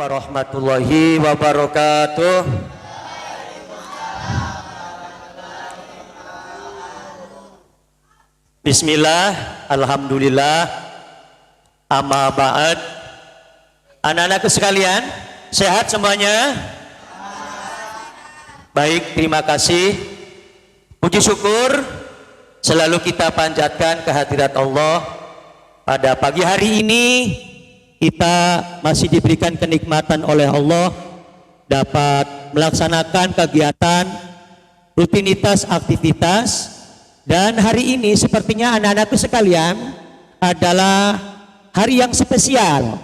warahmatullahi wabarakatuh. Bismillah, alhamdulillah, amma ba'd. Anak-anakku sekalian, sehat semuanya? Baik, terima kasih. Puji syukur selalu kita panjatkan kehadirat Allah. Pada pagi hari ini kita masih diberikan kenikmatan oleh Allah dapat melaksanakan kegiatan, rutinitas, aktivitas. Dan hari ini sepertinya anak-anakku sekalian adalah hari yang spesial.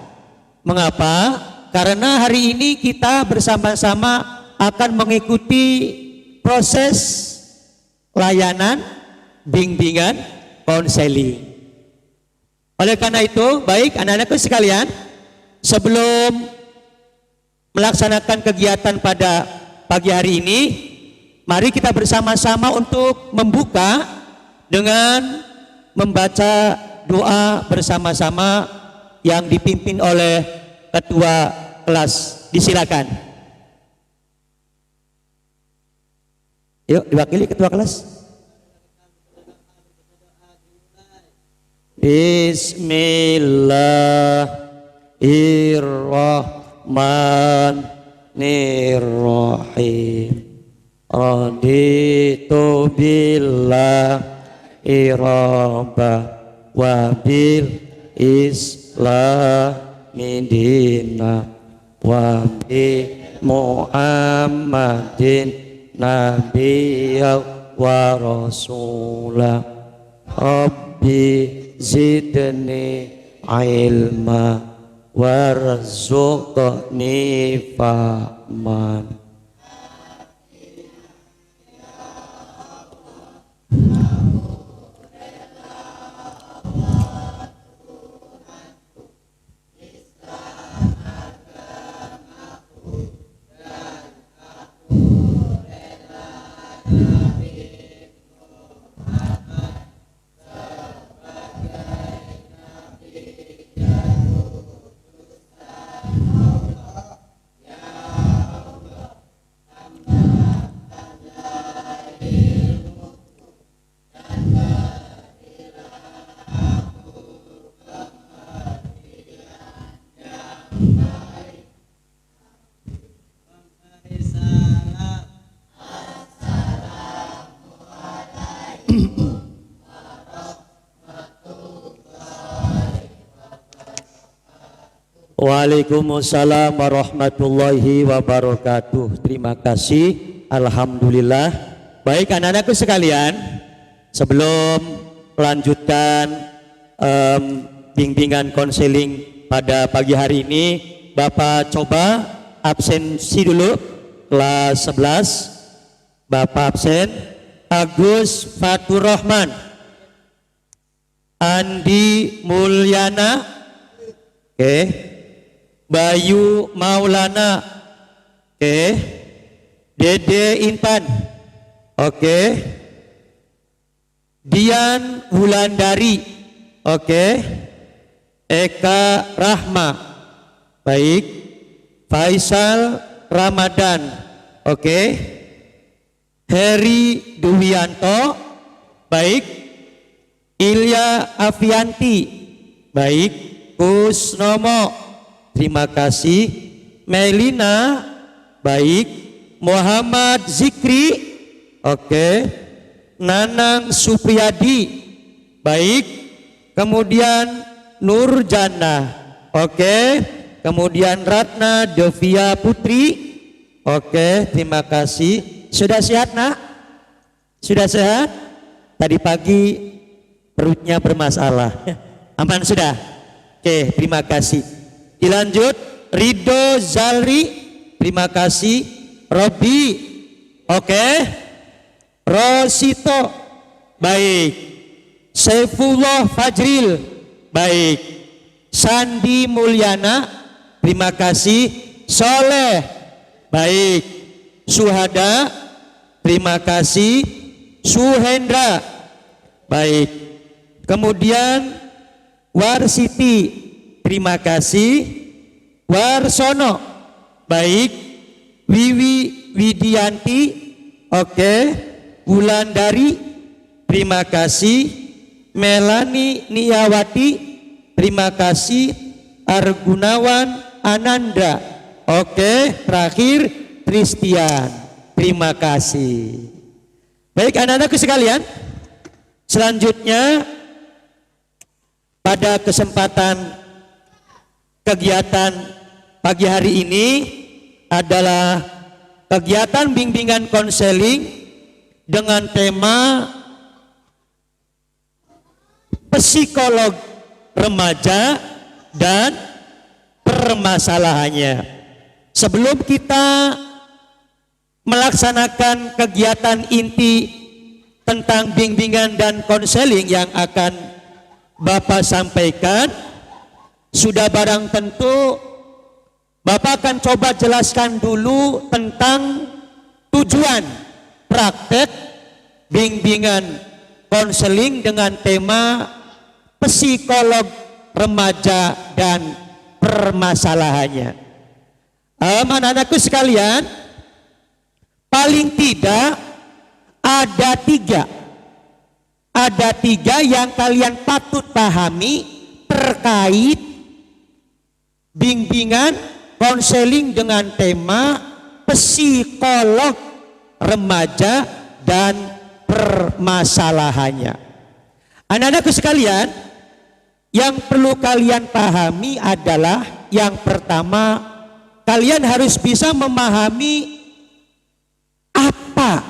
Mengapa? Karena hari ini kita bersama-sama akan mengikuti proses layanan bimbingan konseling. Oleh karena itu, baik anak-anakku sekalian, sebelum melaksanakan kegiatan pada pagi hari ini, mari kita bersama-sama untuk membuka dengan membaca doa bersama-sama yang dipimpin oleh ketua kelas. Disilakan. Yuk, diwakili ketua kelas. Bismillahirrahmanirrahim. Raditu billahi rabba wa bil islami dina wa bi muhammadin nabiyya wa rasulah. Rabbi zidni ilma warzuqni fahman. Waalaikumsalam warahmatullahi wabarakatuh. Terima kasih. Alhamdulillah. Baik anak-anakku sekalian, sebelum melanjutkan bimbingan konseling pada pagi hari ini, Bapak coba absensi dulu. Kelas 11 Bapak absen. Agus Fatur Rahman, Andi Mulyana, oke. Bayu Maulana, oke. Dede Intan, oke. Dian Wulandari, oke. Eka Rahma, baik. Faisal Ramadan, oke. Heri Duwianto, baik. Ilya Afianti, baik. Kusnomo, terima kasih. Melina, baik. Muhammad Zikri, oke. Nanang Supriyadi, baik. Kemudian Nurjana, oke. Kemudian Ratna Devia Putri, oke. Terima kasih. Sudah sehat nak? Sudah sehat? Tadi pagi perutnya bermasalah. Aman sudah? Oke, terima kasih. Dilanjut, Ridho Zalri, terima kasih. Robi, oke. Rosito, baik. Saifullah Fajril, baik. Sandi Mulyana, terima kasih. Soleh, baik. Suhada, terima kasih. Suhendra, baik. Kemudian Warsiti, terima kasih. Warsono. Baik. Wiwi Widianti. Oke. Wulandari. Terima kasih. Melani Niyawati. Terima kasih. Argunawan Ananda. Oke. Terakhir Tristian. Terima kasih. Baik anak-anakku sekalian, selanjutnya pada kesempatan kegiatan pagi hari ini adalah kegiatan bimbingan konseling dengan tema psikolog remaja dan permasalahannya. Sebelum kita melaksanakan kegiatan inti tentang bimbingan dan konseling yang akan Bapak sampaikan, sudah barang tentu Bapak akan coba jelaskan dulu tentang tujuan praktek bimbingan konseling dengan tema psikolog remaja dan permasalahannya. Anak-anakku sekalian, paling tidak ada tiga yang kalian patut pahami terkait bimbingan konseling dengan tema psikolog remaja dan permasalahannya. Anak-anakku sekalian, yang perlu kalian pahami adalah yang pertama, kalian harus bisa memahami apa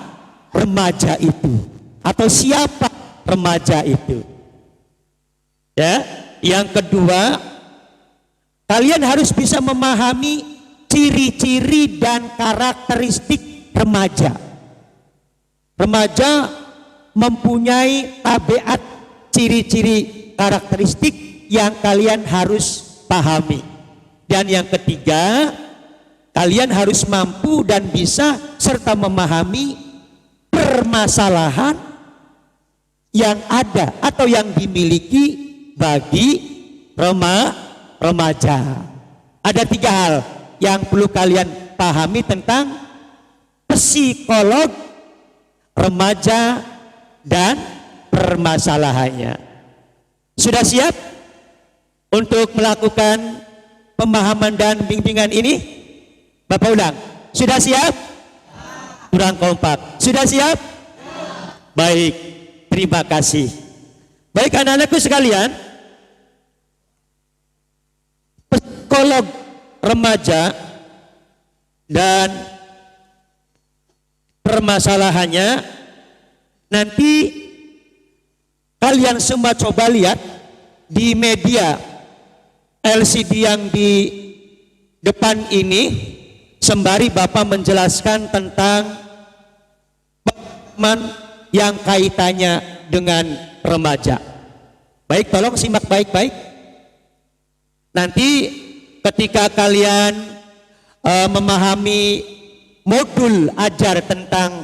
remaja itu atau siapa remaja itu. Ya, yang kedua, kalian harus bisa memahami ciri-ciri dan karakteristik remaja. Remaja mempunyai tabiat, ciri-ciri, karakteristik yang kalian harus pahami. Dan yang ketiga, kalian harus mampu dan bisa serta memahami permasalahan yang ada atau yang dimiliki bagi remaja. Ada tiga hal yang perlu kalian pahami tentang psikolog remaja dan permasalahannya. Sudah siap untuk melakukan pemahaman dan bimbingan ini? Bapak ulang. Sudah siap? Kurang kompak. Sudah siap? Baik, terima kasih. Baik anak-anakku sekalian, psikolog remaja dan permasalahannya, nanti kalian semua coba lihat di media LCD yang di depan ini, sembari Bapak menjelaskan tentang pengalaman yang kaitannya dengan remaja. Baik, tolong simak baik-baik. Nanti ketika kalian memahami modul ajar tentang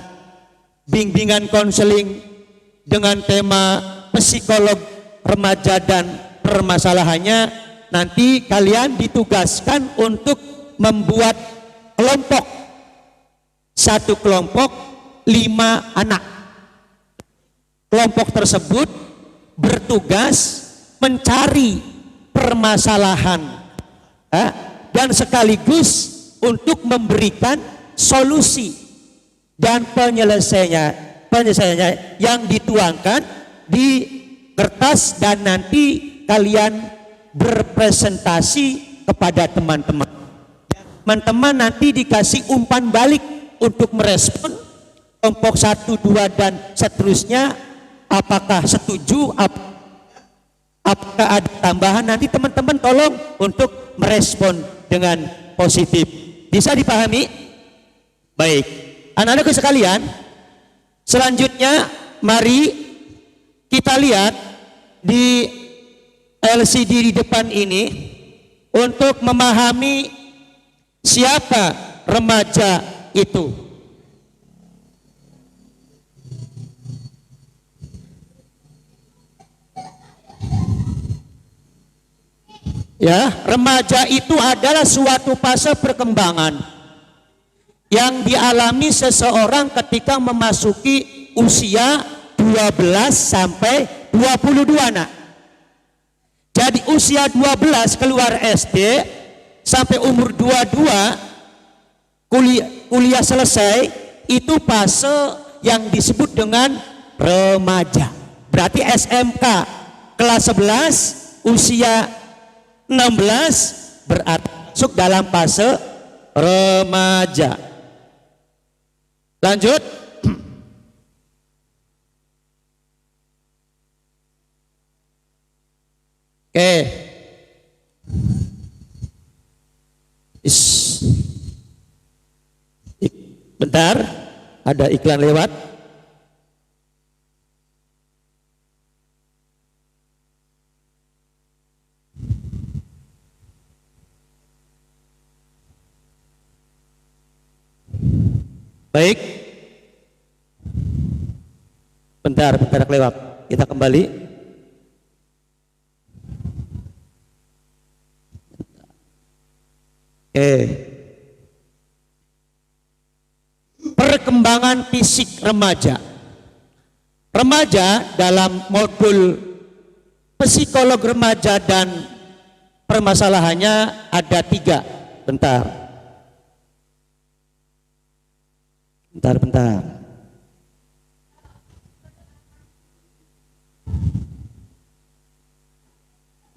bimbingan konseling dengan tema psikolog remaja dan permasalahannya, nanti kalian ditugaskan untuk membuat kelompok. Satu kelompok 5 anak. Kelompok tersebut bertugas mencari permasalahan dan sekaligus untuk memberikan solusi dan penyelesaiannya yang dituangkan di kertas, dan nanti kalian berpresentasi kepada teman-teman. Teman-teman nanti dikasih umpan balik untuk merespon kelompok 1, 2 dan seterusnya, apakah setuju, apakah ada tambahan. Nanti teman-teman tolong untuk merespon dengan positif. Bisa dipahami? Baik, anak-anakku sekalian, selanjutnya mari kita lihat di LCD di depan ini untuk memahami siapa remaja itu. Ya, remaja itu adalah suatu fase perkembangan yang dialami seseorang ketika memasuki usia 12 sampai 22 nak. Jadi usia 12 keluar SD sampai umur 22 kuliah selesai, itu fase yang disebut dengan remaja. Berarti SMK kelas 11 usia 16 berarti masuk dalam fase remaja. Lanjut. Oke. Bentar, ada iklan lewat. Baik, bentar lewat, kita kembali. Perkembangan fisik remaja. Remaja dalam modul psikolog remaja dan permasalahannya ada 3. Bentar.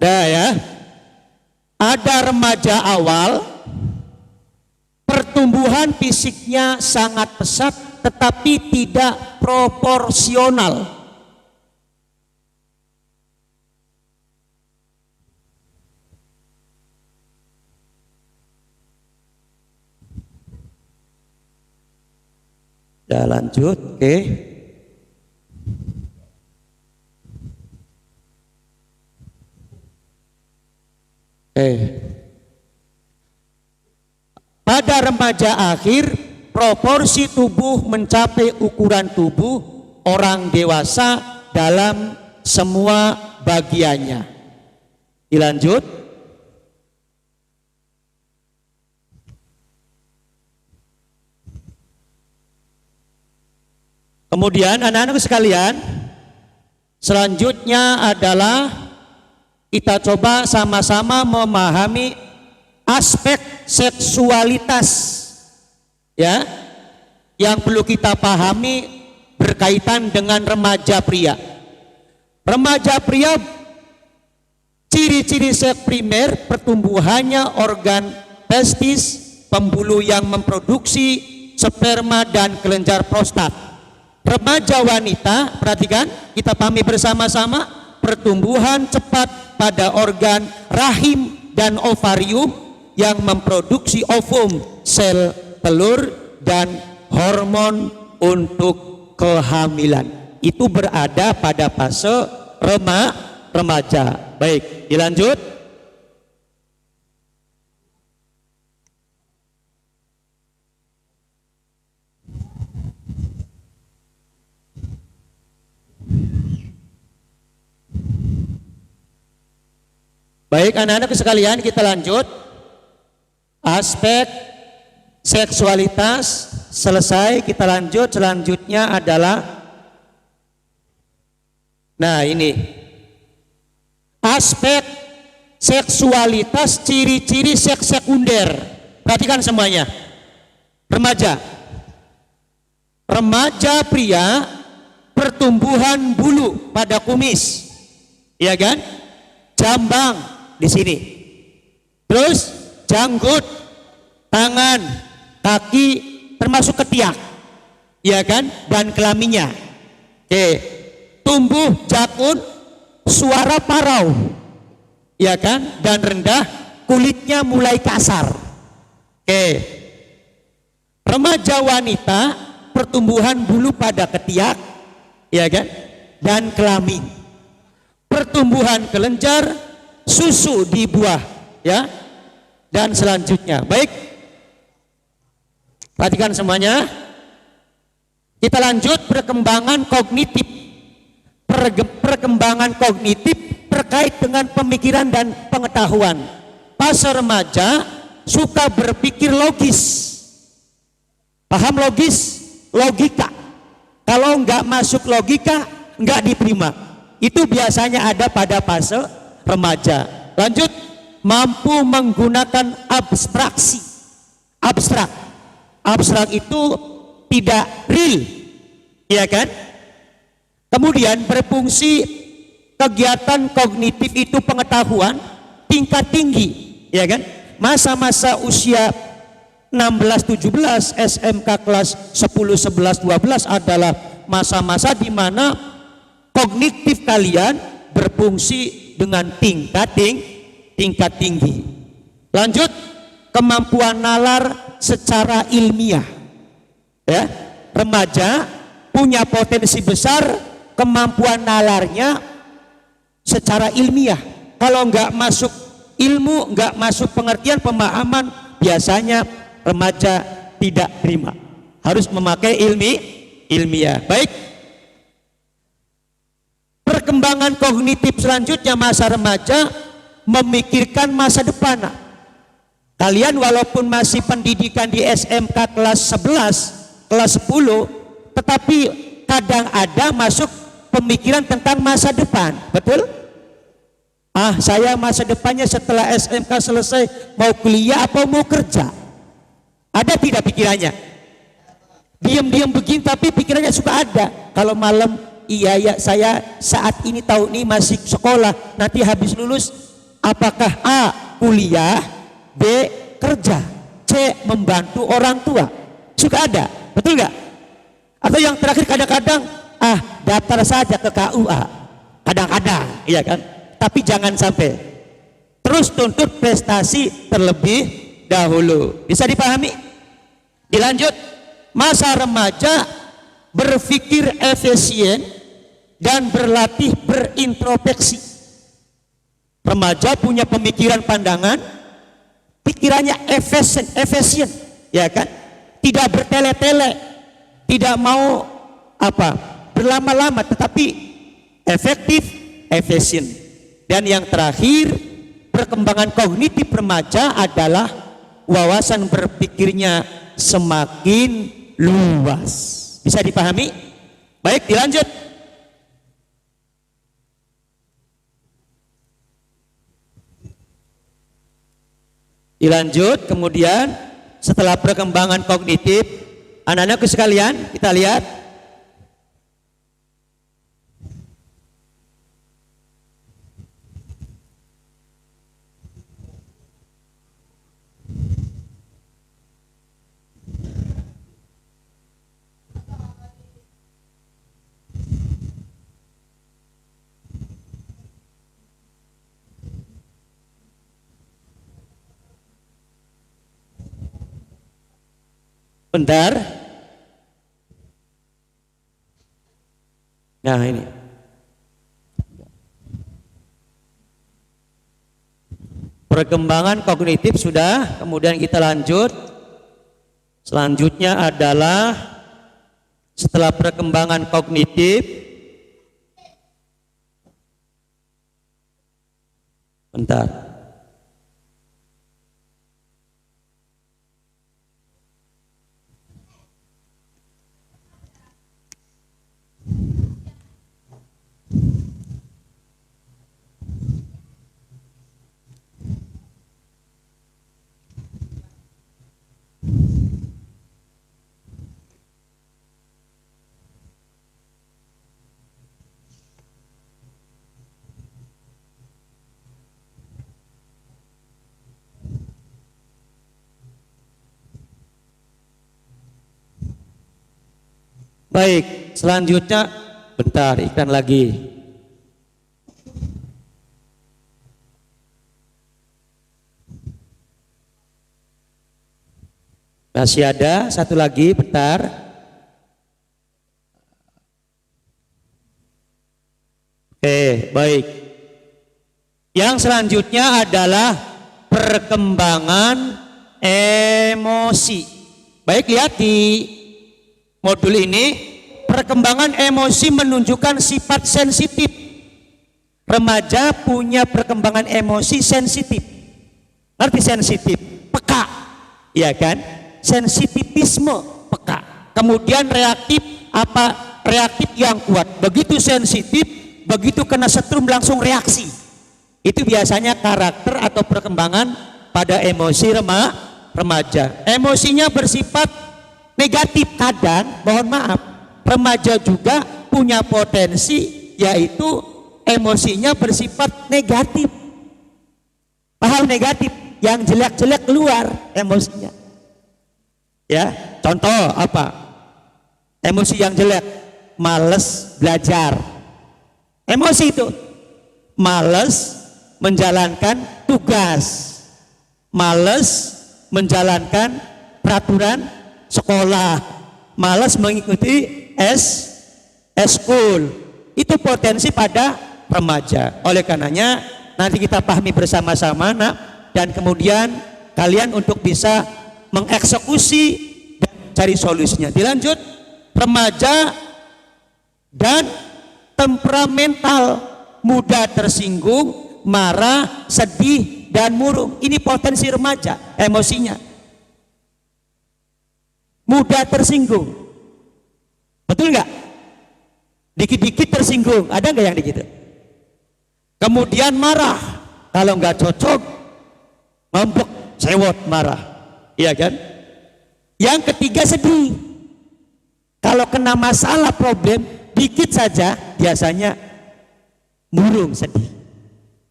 Dah ya. Ada remaja awal, pertumbuhan fisiknya sangat pesat tetapi tidak proporsional. Dah lanjut, oke. Pada remaja akhir, proporsi tubuh mencapai ukuran tubuh orang dewasa dalam semua bagiannya. Dilanjut. Kemudian anak-anak sekalian, selanjutnya adalah kita coba sama-sama memahami aspek seksualitas ya yang perlu kita pahami berkaitan dengan remaja pria. Remaja pria, ciri-ciri seks primer, pertumbuhannya organ testis, pembuluh yang memproduksi sperma dan kelenjar prostat. Remaja wanita, perhatikan, kita pahami bersama-sama, pertumbuhan cepat pada organ rahim dan ovarium yang memproduksi ovum, sel telur, dan hormon untuk kehamilan. Itu berada pada fase remaja. Baik, dilanjut. Baik anak-anak sekalian, kita lanjut. Aspek seksualitas selesai, kita lanjut. Selanjutnya adalah, nah ini aspek seksualitas, ciri-ciri seks sekunder. Perhatikan semuanya. Remaja pria, pertumbuhan bulu pada kumis, ya kan? Jambang di sini, terus janggut, tangan, kaki, termasuk ketiak, ya kan, dan kelaminnya. Oke, tumbuh jakun, suara parau, ya kan, dan rendah, kulitnya mulai kasar. Oke, remaja wanita, pertumbuhan bulu pada ketiak, ya kan, dan kelamin, pertumbuhan kelenjar, susu di buah, ya, dan selanjutnya. Baik, perhatikan semuanya. Kita lanjut perkembangan kognitif. Perkembangan kognitif terkait dengan pemikiran dan pengetahuan. Fase remaja suka berpikir logis. Paham logis? Logika. Kalau nggak masuk logika, nggak diterima. Itu biasanya ada pada fase remaja. Lanjut, mampu menggunakan abstraksi. Abstrak. Abstrak itu tidak real, ya kan? Kemudian berfungsi kegiatan kognitif itu pengetahuan tingkat tinggi, ya kan? Masa-masa usia 16-17 SMK kelas 10, 11, 12 adalah masa-masa di mana kognitif kalian berfungsi dengan tingkat tinggi. Lanjut, kemampuan nalar secara ilmiah. Ya, remaja punya potensi besar kemampuan nalarnya secara ilmiah. Kalau nggak masuk ilmu, nggak masuk pengertian pemahaman, biasanya remaja tidak terima. Harus memakai ilmiah. Baik. Perkembangan kognitif selanjutnya masa remaja memikirkan masa depan. Kalian walaupun masih pendidikan di SMK kelas 11, kelas 10, tetapi kadang ada masuk pemikiran tentang masa depan. Betul? Saya masa depannya setelah SMK selesai mau kuliah atau mau kerja? Ada tidak pikirannya? Diam-diam begini tapi pikirannya suka ada. Kalau malam, iya ya saya saat ini tahun ini masih sekolah, nanti habis lulus apakah A kuliah, B kerja, C membantu orang tua? Suka ada, betul nggak? Atau yang terakhir kadang-kadang daftar saja ke KUA, kadang-kadang, iya kan? Tapi jangan sampai terus tuntut prestasi terlebih dahulu. Bisa dipahami? Dilanjut, masa remaja berpikir efisien dan berlatih berintrospeksi. Remaja punya pemikiran pandangan, pikirannya efisien, ya kan? Tidak bertele-tele, tidak mau berlama-lama, tetapi efektif, efisien. Dan yang terakhir, perkembangan kognitif remaja adalah wawasan berpikirnya semakin luas. Bisa dipahami? Baik, dilanjut. Dilanjut, kemudian setelah perkembangan kognitif, anak-anakku sekalian, kita lihat bentar. Nah ini perkembangan kognitif sudah, kemudian kita lanjut. Selanjutnya adalah setelah perkembangan kognitif, bentar. Baik, selanjutnya bentar, iklan lagi. Masih ada satu lagi, bentar. Oke, baik. Yang selanjutnya adalah perkembangan emosi. Baik, lihat di modul ini, perkembangan emosi menunjukkan sifat sensitif, Remaja punya perkembangan emosi sensitif. Ngerti sensitif? Peka. Iya kan? Sensitivisme, peka. Kemudian reaktif apa? Reaktif yang kuat. Begitu sensitif, begitu kena setrum langsung reaksi. Itu biasanya karakter atau perkembangan pada emosi remaja. Emosinya bersifat negatif kadang, mohon maaf. Remaja juga punya potensi yaitu emosinya bersifat negatif. Paham negatif? Yang jelek-jelek keluar emosinya. Ya, contoh apa? Emosi yang jelek, males belajar. Emosi itu males menjalankan tugas, males menjalankan peraturan sekolah, males mengikuti eskul. Itu potensi pada remaja. Oleh karenanya nanti kita pahami bersama-sama, nak, dan kemudian kalian untuk bisa mengeksekusi dan cari solusinya. Dilanjut, remaja dan temperamental, mudah tersinggung, marah, sedih, dan murung. Ini potensi remaja, emosinya. Mudah tersinggung. Betul nggak? Dikit-dikit tersinggung, ada nggak yang begitu? Kemudian marah, kalau nggak cocok, ngambek, sewot, marah. Iya kan? Yang ketiga sedih. Kalau kena masalah problem, dikit saja biasanya murung, sedih.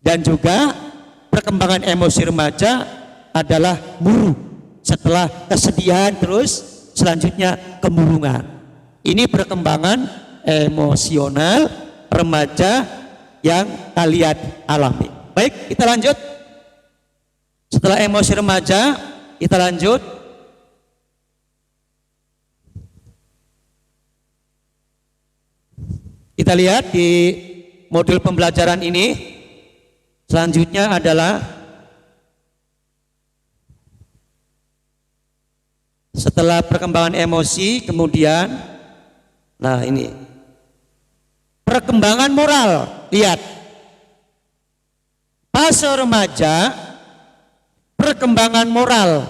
Dan juga perkembangan emosi remaja adalah murung. Setelah kesedihan terus selanjutnya kemurungan. Ini perkembangan emosional remaja yang kalian alami. Baik, kita lanjut. Setelah emosi remaja, kita lanjut. Kita lihat di modul pembelajaran ini. Selanjutnya adalah setelah perkembangan emosi, kemudian nah ini perkembangan moral. Lihat, fase remaja perkembangan moral,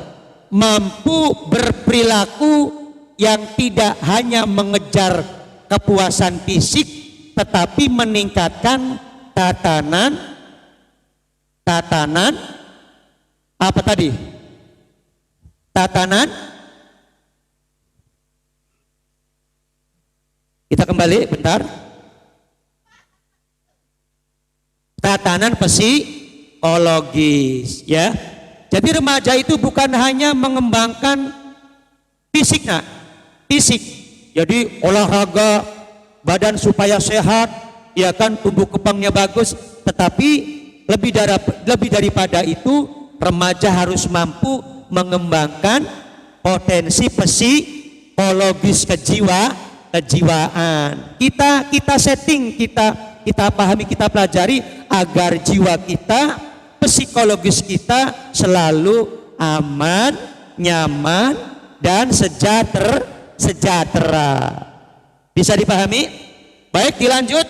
mampu berperilaku yang tidak hanya mengejar kepuasan fisik tetapi meningkatkan tatanan apa tadi? Tatanan, kita kembali bentar. Tatanan psikologis, ya. Jadi remaja itu bukan hanya mengembangkan fisiknya, fisik. Jadi olahraga, badan supaya sehat, ya kan, tumbuh kembangnya bagus. Tetapi lebih daripada itu, remaja harus mampu mengembangkan potensi psikologis kejiwaan. Kita setting, kita pahami, kita pelajari agar jiwa kita, psikologis kita selalu aman, nyaman, dan sejahtera. Bisa dipahami? Baik, dilanjut.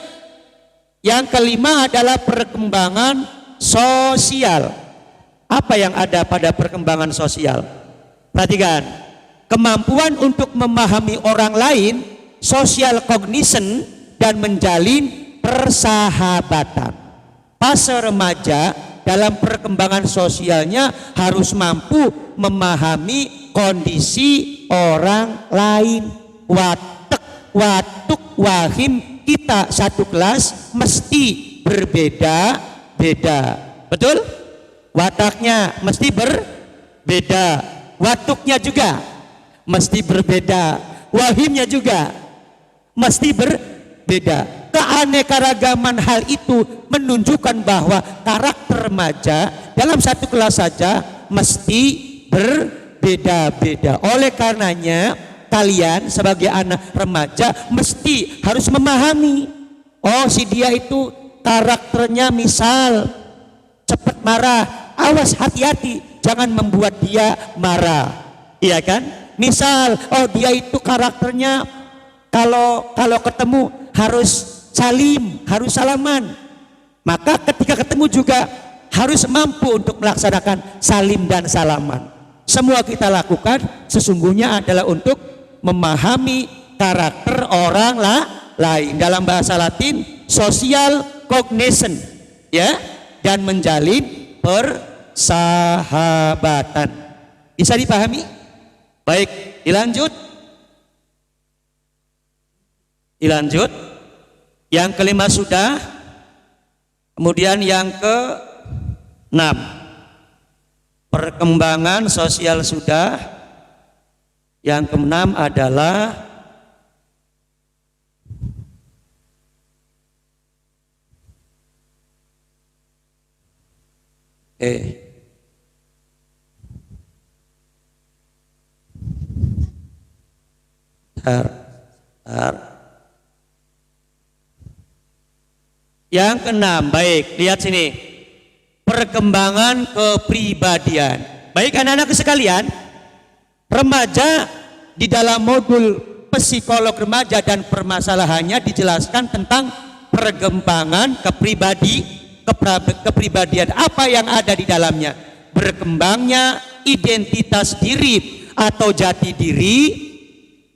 Yang kelima adalah perkembangan sosial. Apa yang ada pada perkembangan sosial? Perhatikan, kemampuan untuk memahami orang lain, social cognition, dan menjalin persahabatan. Fase remaja dalam perkembangan sosialnya harus mampu memahami kondisi orang lain. Watuk wahim, kita satu kelas mesti berbeda-beda. Betul? Wataknya mesti berbeda, watuknya juga mesti berbeda, wahimnya juga mesti berbeda. Keanekaragaman hal itu menunjukkan bahwa karakter remaja dalam satu kelas saja mesti berbeda-beda. Oleh karenanya kalian sebagai anak remaja mesti harus memahami, oh si dia itu karakternya misal cepat marah, awas, hati-hati jangan membuat dia marah, iya kan? Misal oh dia itu karakternya kalau ketemu harus salim, harus salaman, Maka ketika ketemu juga harus mampu untuk melaksanakan salim dan salaman. Semua kita lakukan sesungguhnya adalah untuk memahami karakter orang lain. Dalam bahasa Latin, social cognition, ya, dan menjalin persahabatan. Bisa dipahami? Baik, dilanjut. Dilanjut. Yang kelima sudah. Kemudian yang ke-6, perkembangan sosial sudah. Yang ke-6 adalah Yang ke-6, baik, lihat sini. Perkembangan kepribadian. Baik anak-anak sekalian, remaja di dalam modul psikolog remaja dan permasalahannya dijelaskan tentang perkembangan kepribadian. Apa yang ada di dalamnya? Berkembangnya identitas diri atau jati diri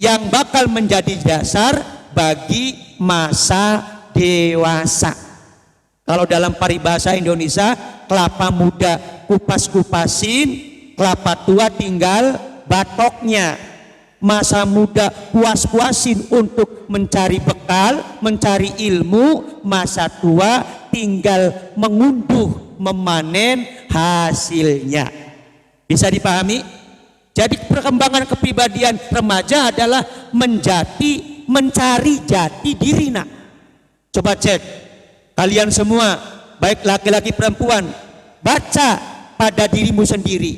yang bakal menjadi dasar bagi masa dewasa. Kalau dalam paribahasa Indonesia, kelapa muda kupas-kupasin, kelapa tua tinggal batoknya. Masa muda puas-puasin untuk mencari bekal, mencari ilmu. Masa tua tinggal mengunduh, memanen hasilnya. Bisa dipahami? Jadi perkembangan kepribadian remaja adalah mencari jati diri. Nak, coba cek kalian semua, baik laki-laki perempuan, baca pada dirimu sendiri,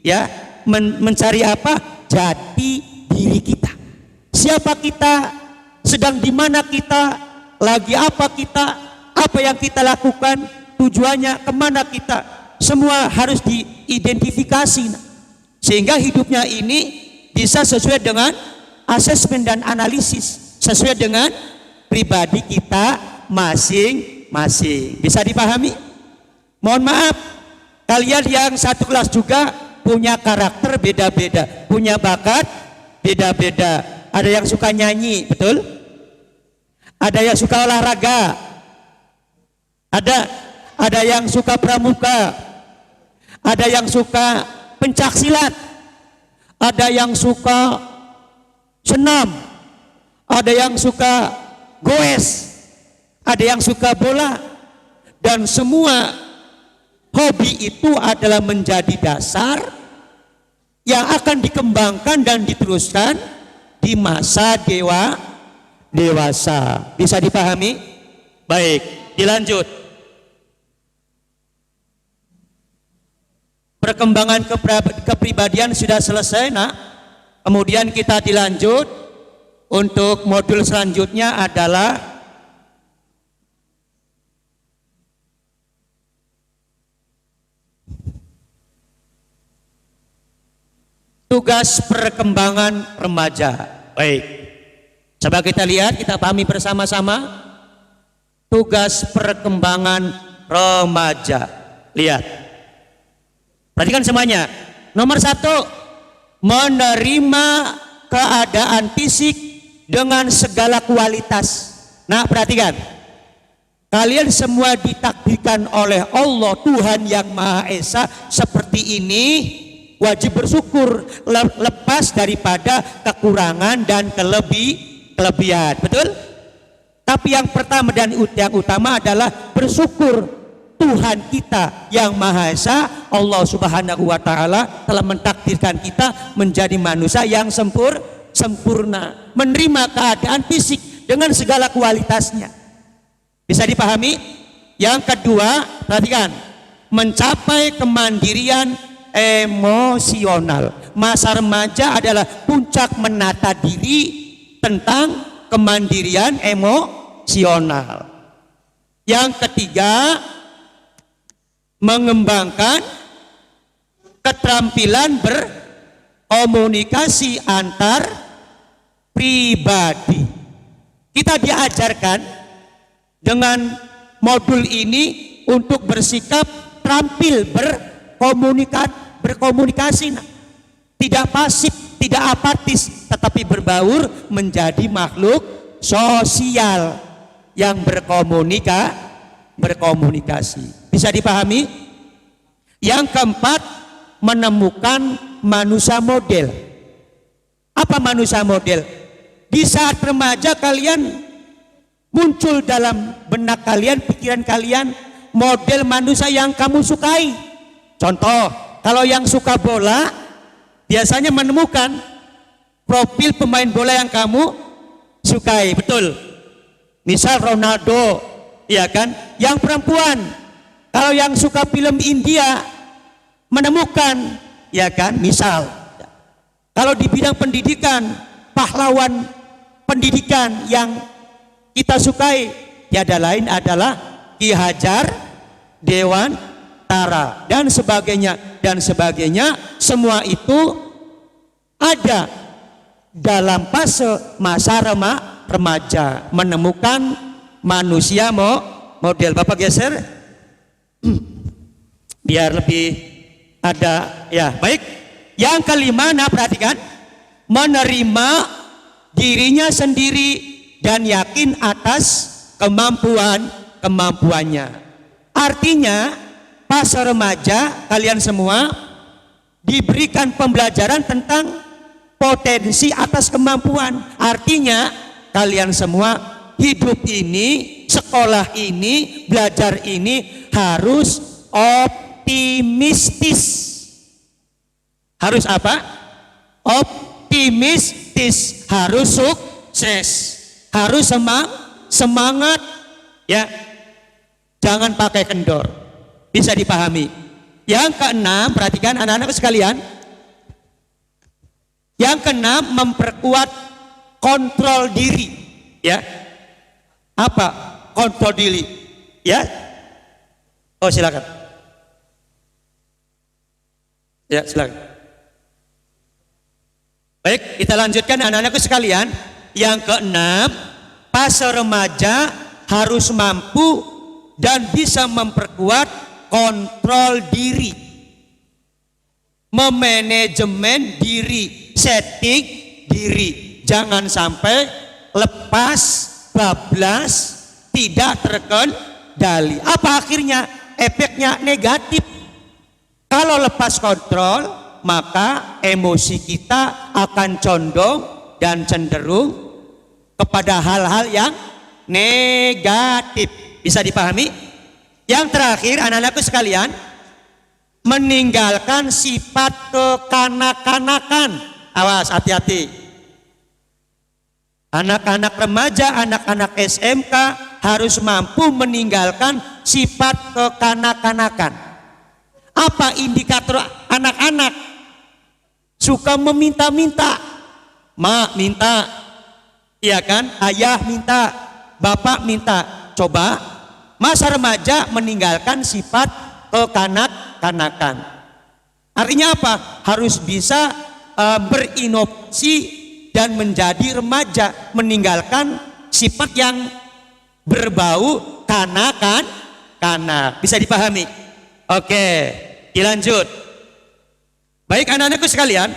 ya, mencari apa? Jati diri kita. Siapa kita? Sedang di mana kita? Lagi apa kita? Apa yang kita lakukan? Tujuannya kemana kita? Semua harus diidentifikasi, sehingga hidupnya ini bisa sesuai dengan asesmen dan analisis, sesuai dengan pribadi kita masing-masing. Bisa dipahami? Mohon maaf, kalian yang satu kelas juga punya karakter beda-beda, punya bakat beda-beda. Ada yang suka nyanyi, betul? Ada yang suka olahraga, ada yang suka pramuka, ada yang suka pencak silat, ada yang suka senam, ada yang suka goes, ada yang suka bola. Dan semua hobi itu adalah menjadi dasar yang akan dikembangkan dan diteruskan di masa dewasa. Bisa dipahami? Baik, dilanjut. Perkembangan kepribadian sudah selesai, nak. Kemudian kita dilanjut untuk modul selanjutnya adalah tugas perkembangan remaja. Baik, coba kita lihat, kita pahami bersama-sama tugas perkembangan remaja. Lihat, perhatikan semuanya. Nomor 1, menerima keadaan fisik dengan segala kualitas. Nah, perhatikan, kalian semua ditakdirkan oleh Allah Tuhan yang Maha Esa seperti ini. Wajib bersyukur, lepas daripada kekurangan dan kelebihan, betul? Tapi yang pertama dan yang utama adalah bersyukur Tuhan kita yang Maha Esa, Allah Subhanahu wa Ta'ala telah mentakdirkan kita menjadi manusia yang sempurna, menerima keadaan fisik dengan segala kualitasnya. Bisa dipahami? Yang kedua, perhatikan, mencapai kemandirian emosional. Masa remaja adalah puncak menata diri tentang kemandirian emosional. Yang ketiga, mengembangkan keterampilan berkomunikasi antar pribadi. Kita diajarkan dengan modul ini untuk bersikap terampil berkomunikasi, tidak pasif, tidak apatis, tetapi berbaur menjadi makhluk sosial yang berkomunikasi. Bisa dipahami? Yang keempat, menemukan manusia model. Apa manusia model? Di saat remaja kalian muncul dalam benak kalian, pikiran kalian, model manusia yang kamu sukai. Contoh, kalau yang suka bola biasanya menemukan profil pemain bola yang kamu sukai, betul. Misal Ronaldo, ya kan? Yang perempuan, kalau yang suka film India menemukan, ya kan? Misal, kalau di bidang pendidikan, pahlawan pendidikan yang kita sukai, tiada lain adalah Ki Hajar Dewantara dan sebagainya. Semua itu ada dalam fase masa remaja, menemukan manusia model. Bapak geser biar lebih ada ya. Baik, yang kelima, nah perhatikan, menerima dirinya sendiri dan yakin atas kemampuannya. Artinya pas remaja kalian semua diberikan pembelajaran tentang potensi atas kemampuan. Artinya kalian semua hidup ini, sekolah ini, belajar ini harus optimistis. Harus apa? Optimistis. Harus sukses. Harus semangat, ya. Jangan pakai kendor. Bisa dipahami. Yang keenam, perhatikan anak-anak sekalian. Yang keenam, memperkuat kontrol diri, ya. Apa kontrol diri? Ya. Oh, silakan. Ya, silakan. Baik, kita lanjutkan anak-anakku sekalian. Yang keenam, fase remaja harus mampu dan bisa memperkuat kontrol diri, memanajemen diri, setting diri. Jangan sampai lepas, bablas, tidak terkendali. Apa akhirnya? Efeknya negatif. Kalau lepas kontrol, maka emosi kita akan condong dan cenderung kepada hal-hal yang negatif. Bisa dipahami? Yang terakhir anak-anakku sekalian, meninggalkan sifat kekanak-kanakan. Awas, hati-hati. Anak-anak remaja, anak-anak SMK harus mampu meninggalkan sifat kekanak-kanakan. Apa indikator anak-anak? Suka meminta-minta. Mak minta, iya kan? Ayah minta, bapak minta. Coba masa remaja meninggalkan sifat kekanak-kanakan. Artinya apa? Harus bisa berinovasi dan menjadi remaja, meninggalkan sifat yang berbau kanak. Bisa dipahami? Oke, dilanjut. Baik anak-anakku sekalian,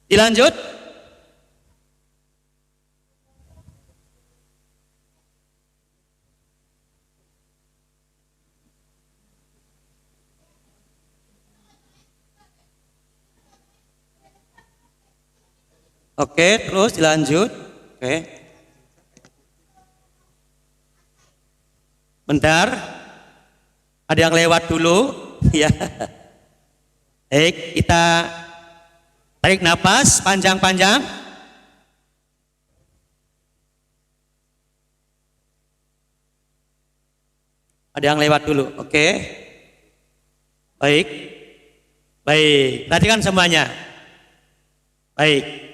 dilanjut. Oke, terus dilanjut. Oke. Bentar. Ada yang lewat dulu, ya. Baik, kita tarik napas panjang-panjang. Ada yang lewat dulu, oke. Baik. Perhatikan semuanya. Baik.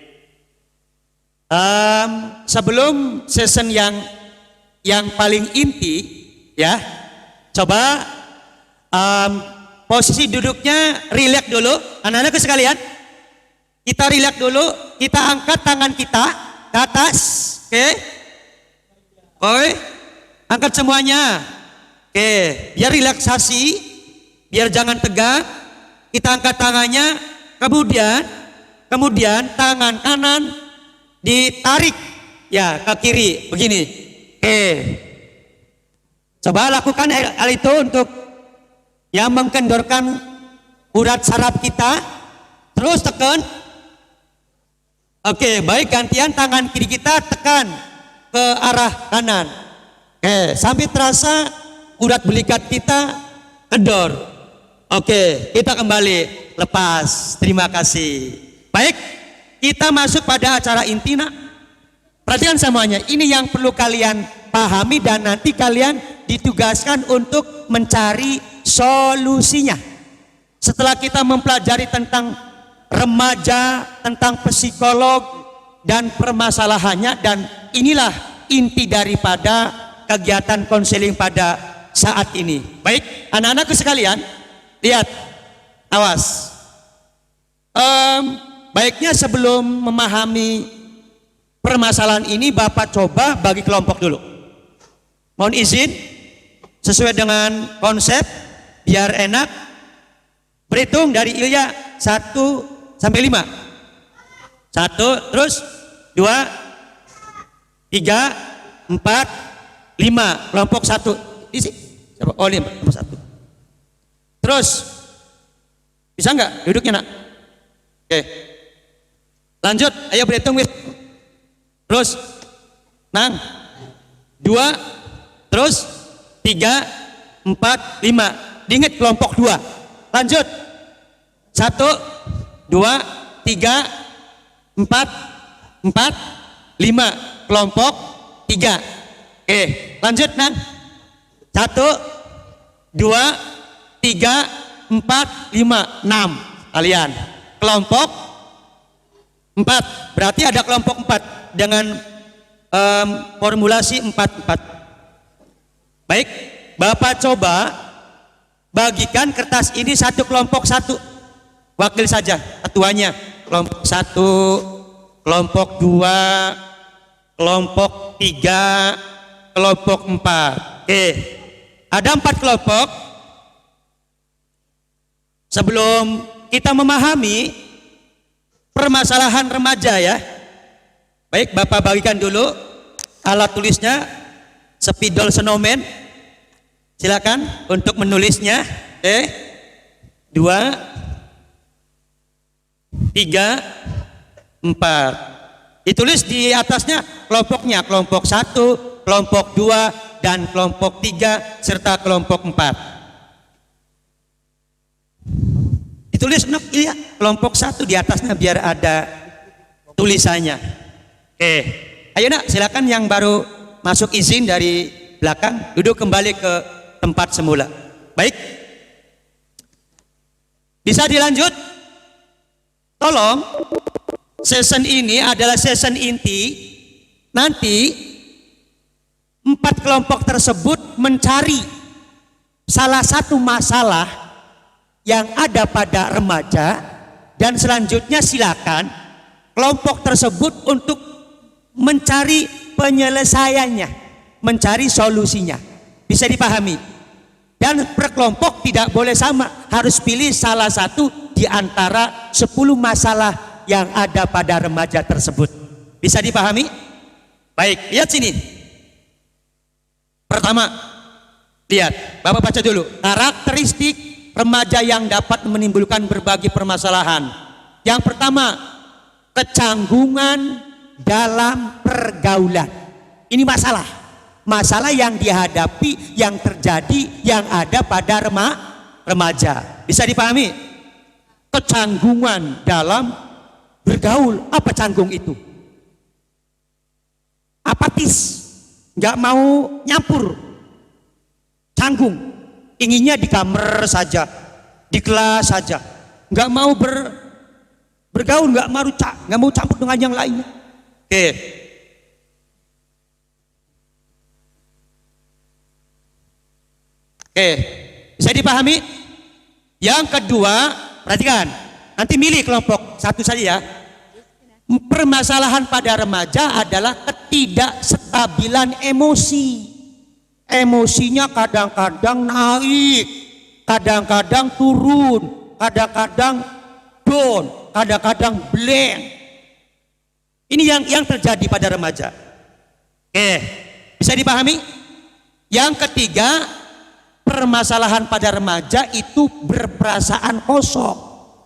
Sebelum session yang paling inti, ya, coba posisi duduknya rileks dulu, anak-anakku sekalian. Kita rileks dulu, kita angkat tangan kita ke atas. Oke. Oke. Angkat semuanya. Oke, biar relaksasi, biar jangan tegang. Kita angkat tangannya, kemudian tangan kanan ditarik ya ke kiri begini. Oke. Coba lakukan hal itu untuk yang mengkendorkan urat saraf kita. Terus tekan. Oke, baik, gantian tangan kiri kita tekan ke arah kanan. Oke, sampai terasa urat belikat kita kendor. Oke, kita kembali lepas. Terima kasih. Baik, kita masuk pada acara inti, nak. Perhatikan semuanya. Ini yang perlu kalian pahami dan nanti kalian ditugaskan untuk mencari solusinya. Setelah kita mempelajari tentang remaja, tentang psikolog dan permasalahannya, dan inilah inti daripada kegiatan konseling pada saat ini. Baik, anak-anakku sekalian, lihat, awas. Baiknya sebelum memahami permasalahan ini, Bapak coba bagi kelompok dulu. Mohon izin, sesuai dengan konsep, biar enak. Berhitung dari Ilya 1 sampai 5. 1, terus 2, 3, 4, 5. Kelompok 1. Isi. Oh, 5, kelompok 1. Terus bisa nggak duduknya, nak? Oke. Lanjut, ayo berhitung. Terus, nang, 2, terus 3, 4, 5. Diingat kelompok 2. Lanjut. 1, 2, 3, 4, 5. Kelompok 3. Oke, lanjut, nang. 1, 2, 3, 4, 5, 6. Kalian kelompok 4. Berarti ada kelompok 4 dengan formulasi 4-4. Baik, Bapak coba bagikan kertas ini satu kelompok 1. Wakil saja ketuanya. Kelompok 1, kelompok 2, kelompok 3, kelompok 4. Oke, ada 4 kelompok. Sebelum kita memahami permasalahan remaja ya, baik, Bapak bagikan dulu alat tulisnya, spidol snowman. Silakan untuk menulisnya. 2, 3, 4. Ditulis di atasnya kelompoknya, kelompok 1, kelompok 2, dan kelompok 3 serta kelompok 4. Ditulis, iya, kelompok 1 di atasnya biar ada tulisannya. Oke, ayo, nak, silakan yang baru masuk izin dari belakang duduk kembali ke tempat semula. Baik, bisa dilanjut. Tolong, season ini adalah season inti. Nanti 4 kelompok tersebut mencari salah satu masalah yang ada pada remaja, dan selanjutnya silakan kelompok tersebut untuk mencari penyelesaiannya, mencari solusinya. Bisa dipahami? Dan per kelompok tidak boleh sama, harus pilih salah satu di antara 10 masalah yang ada pada remaja tersebut. Bisa dipahami? Baik, lihat sini. Pertama, lihat, Bapak baca dulu. Karakteristik remaja yang dapat menimbulkan berbagai permasalahan. Yang pertama, kecanggungan dalam pergaulan. Ini masalah yang dihadapi, yang terjadi, yang ada pada remaja. Bisa dipahami? Kecanggungan dalam bergaul. Apa canggung itu? Apatis, nggak mau nyampur, canggung, inginnya di kamar saja, di kelas saja, nggak mau bergaul, nggak mau campur dengan yang lainnya. Oke. Oke, bisa dipahami? Yang kedua, perhatikan, Nanti milih kelompok satu saja ya. Permasalahan pada remaja adalah ketidakstabilan emosi. Emosinya kadang-kadang naik, kadang-kadang turun, kadang-kadang down, kadang-kadang blank. Ini yang terjadi pada remaja. Oke, bisa dipahami? Yang ketiga, permasalahan pada remaja itu berperasaan kosong,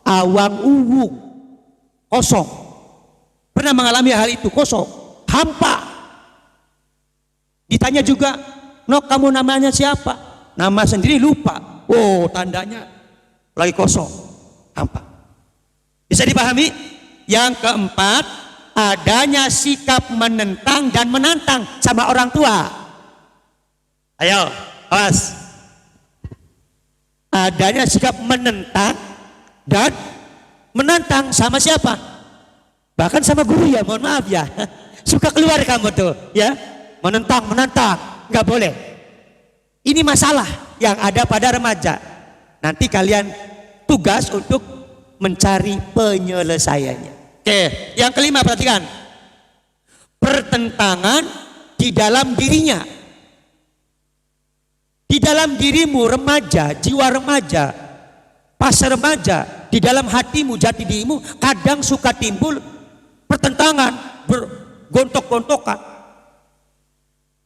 awang uwung, kosong. Pernah mengalami hal itu, kosong, hampa. Ditanya juga, "No, kamu namanya siapa?" Nama sendiri lupa. Oh, tandanya lagi kosong, hampa. Bisa dipahami? Yang keempat, adanya sikap menentang dan menantang sama orang tua. Ayo, awas. Adanya sikap menentang dan menantang sama siapa? Bahkan sama guru ya, mohon maaf ya. Suka keluar kamu tuh ya, menentang, nggak boleh. Ini masalah yang ada pada remaja. Nanti kalian tugas untuk mencari penyelesaiannya. Oke, yang kelima perhatikan. Pertentangan di dalam dirinya. Di dalam dirimu remaja, jiwa remaja, pas remaja, di dalam hatimu, jati dirimu kadang suka timbul pertentangan, bergontok-gontokan.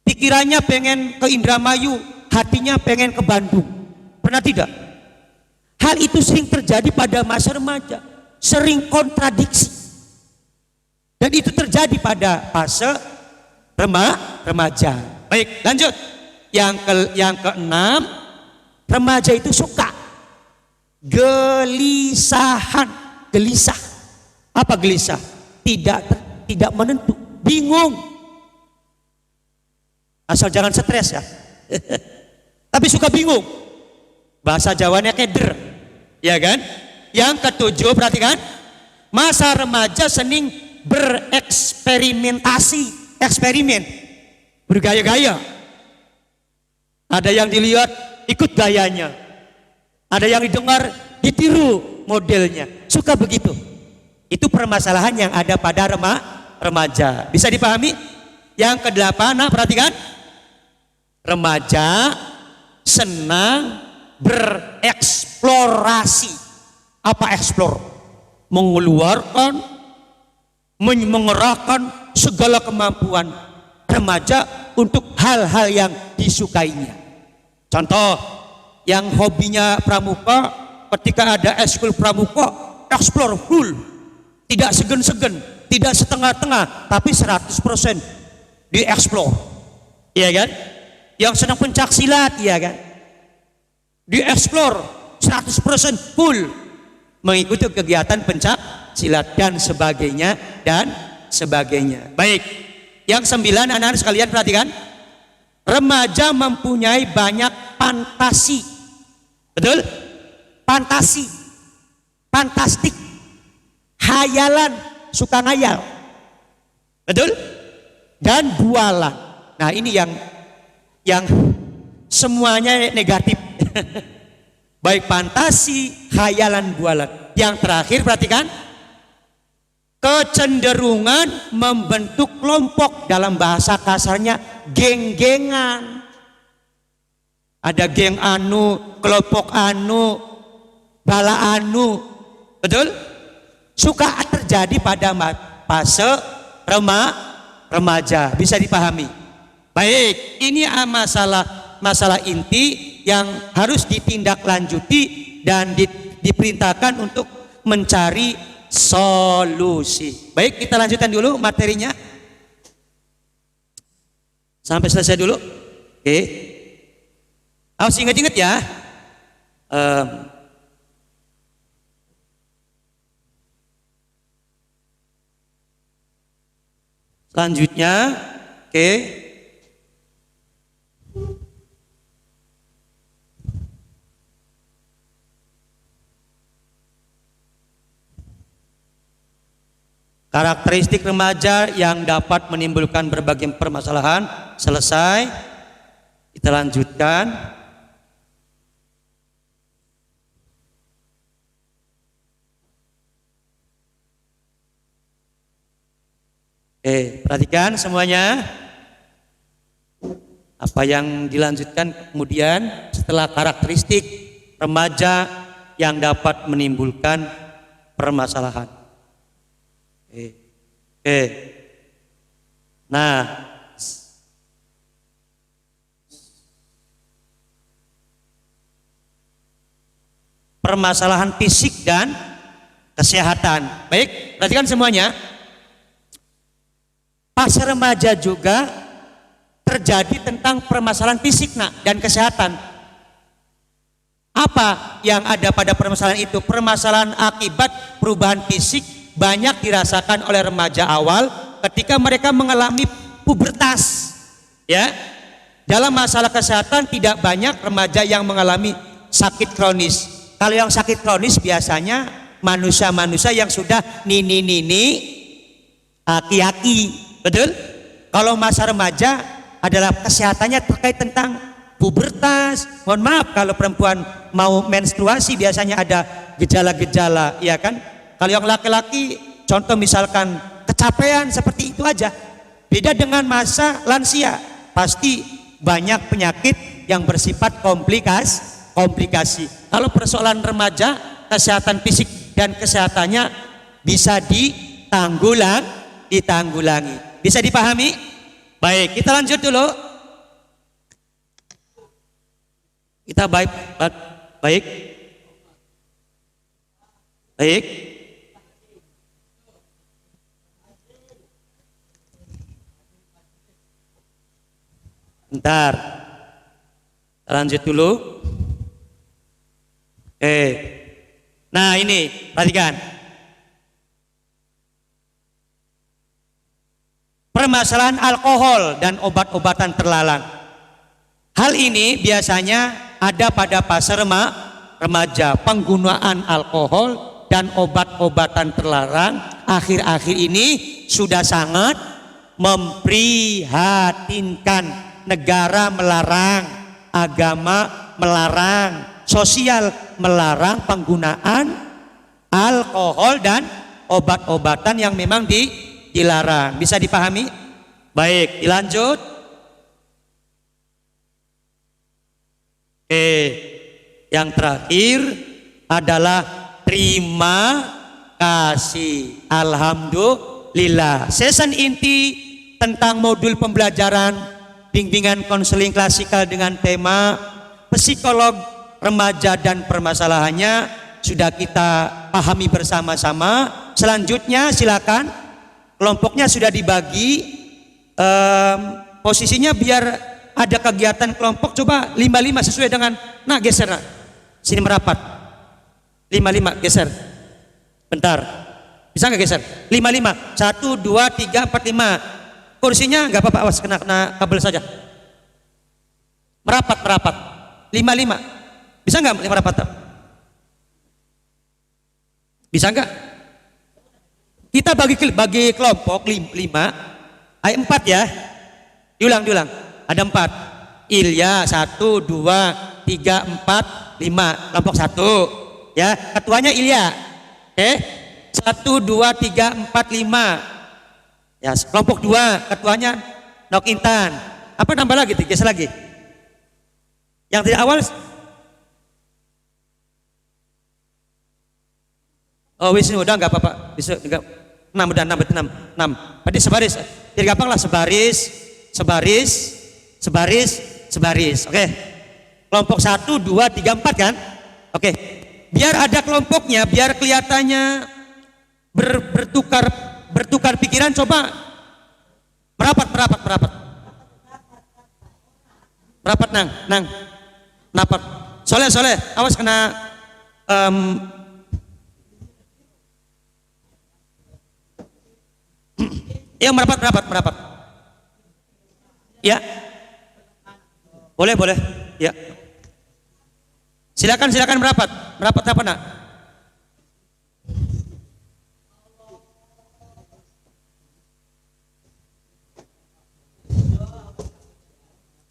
Pikirannya pengen ke Indramayu, hatinya pengen ke Bandung. Pernah tidak? Hal itu sering terjadi pada masa remaja, sering kontradiksi. Dan itu terjadi pada fase remaja. Baik, lanjut. Yang keenam, remaja itu suka gelisahan, gelisah. Apa gelisah? Tidak menentu, bingung. Asal jangan stres ya. Tapi suka bingung. Bahasa Jawanya keder, ya kan? Yang ketujuh perhatikan, masa remaja sering bereksperimentasi, eksperimen, bergaya-gaya. Ada yang dilihat ikut gayanya, ada yang didengar ditiru modelnya, suka begitu. Itu permasalahan yang ada pada remaja. Bisa dipahami? Yang kedelapan, nah perhatikan. Remaja senang bereksplorasi. Apa eksplor? Mengeluarkan, mengerahkan segala kemampuan remaja untuk hal-hal yang disukainya. Contoh, yang hobinya pramuka, ketika ada eskul pramuka, eksplor full. Tidak segan-segan, tidak setengah-tengah, tapi 100% dieksplor. Iya kan? Yang senang pencak silat, iya kan? Dieksplor 100% full mengikuti kegiatan pencak silat dan sebagainya dan sebagainya. Baik. Yang 9, anak-anak sekalian perhatikan. Remaja mempunyai banyak fantasi. Betul? Fantasi. Fantastik. Hayalan, suka ngayal. Betul? Dan bualan. Nah, ini yang semuanya negatif. Baik fantasi, hayalan, bualan. Yang terakhir perhatikan, kecenderungan membentuk kelompok, dalam bahasa kasarnya geng-gengan. Ada geng anu, kelompok anu, bala anu. Betul? Suka terjadi pada fase remaja. Bisa dipahami? Baik, ini masalah inti yang harus ditindaklanjuti dan diperintahkan untuk mencari solusi. Baik, kita lanjutkan dulu materinya. Sampai selesai dulu. Oke. Harus ingat-ingat ya. Selanjutnya, oke. Karakteristik remaja yang dapat menimbulkan berbagai permasalahan. Selesai. Kita lanjutkan. Perhatikan semuanya. Apa yang dilanjutkan kemudian setelah karakteristik remaja yang dapat menimbulkan permasalahan. Nah, permasalahan fisik dan kesehatan. Baik, perhatikan semuanya. Pas remaja juga terjadi tentang permasalahan fisik dan kesehatan. Apa yang ada pada permasalahan itu? Permasalahan akibat perubahan fisik banyak dirasakan oleh remaja awal ketika mereka mengalami pubertas. Ya, dalam masalah kesehatan tidak banyak remaja yang mengalami sakit kronis. Kalau yang sakit kronis biasanya manusia-manusia yang sudah nini-nini, aki-aki, betul? Kalau masa remaja adalah kesehatannya terkait tentang pubertas. Mohon maaf kalau perempuan mau menstruasi biasanya ada gejala-gejala, ya kan? Kalau yang laki-laki contoh misalkan kecapean, seperti itu aja. Beda dengan masa lansia, pasti banyak penyakit yang bersifat komplikasi. Kalau persoalan remaja, kesehatan fisik dan kesehatannya bisa ditanggulangi. Bisa dipahami? Baik, kita lanjut dulu. Kita baik. Bentar. Kita lanjut dulu. Nah ini, perhatikan. Permasalahan alkohol dan obat-obatan terlarang. Hal ini biasanya ada pada fase remaja. Penggunaan alkohol dan obat-obatan terlarang akhir-akhir ini sudah sangat memprihatinkan. Negara melarang, agama melarang, sosial melarang penggunaan alkohol dan obat-obatan yang memang dilarang. Bisa dipahami? Baik, dilanjut. Yang terakhir adalah terima kasih. Alhamdulillah. Session inti tentang modul pembelajaran bimbingan konseling klasikal dengan tema psikolog remaja dan permasalahannya sudah kita pahami bersama-sama. Selanjutnya silakan. Kelompoknya sudah dibagi, posisinya biar ada kegiatan kelompok. Coba 55 sesuai dengan, geser sini merapat, 55 geser, bentar, bisa nggak geser? 55, 1, 2, 3, 4, 5. Kursinya nggak apa-apa, awas kena kabel saja. Merapat, 55, bisa nggak merapat? Bisa nggak? Kita bagi kelompok 5, ayat 4 ya. Diulang. Ada 4. Ilya 1, 2, 3, 4, 5. Kelompok 1. Ya, ketuanya Ilya. Oke. 1, 2, 3, 4, 5. Ya, kelompok 2, ketuanya Nok Intan. Apa nambah lagi? Geser lagi. Yang dari awal. Oh, Wisnu udah nggak apa-apa. Bisa enggak. 6 udah 6. Berarti sebaris. Jadi gampang lah, sebaris. Oke. Kelompok 1, 2, 3, 4 kan? Oke. Biar ada kelompoknya, biar kelihatannya bertukar pikiran, coba merapat. Merapat nang. Merapat. Soleh. Awas kena yang merapat. Ya. Boleh. Ya. Silakan merapat. Merapat apa nak?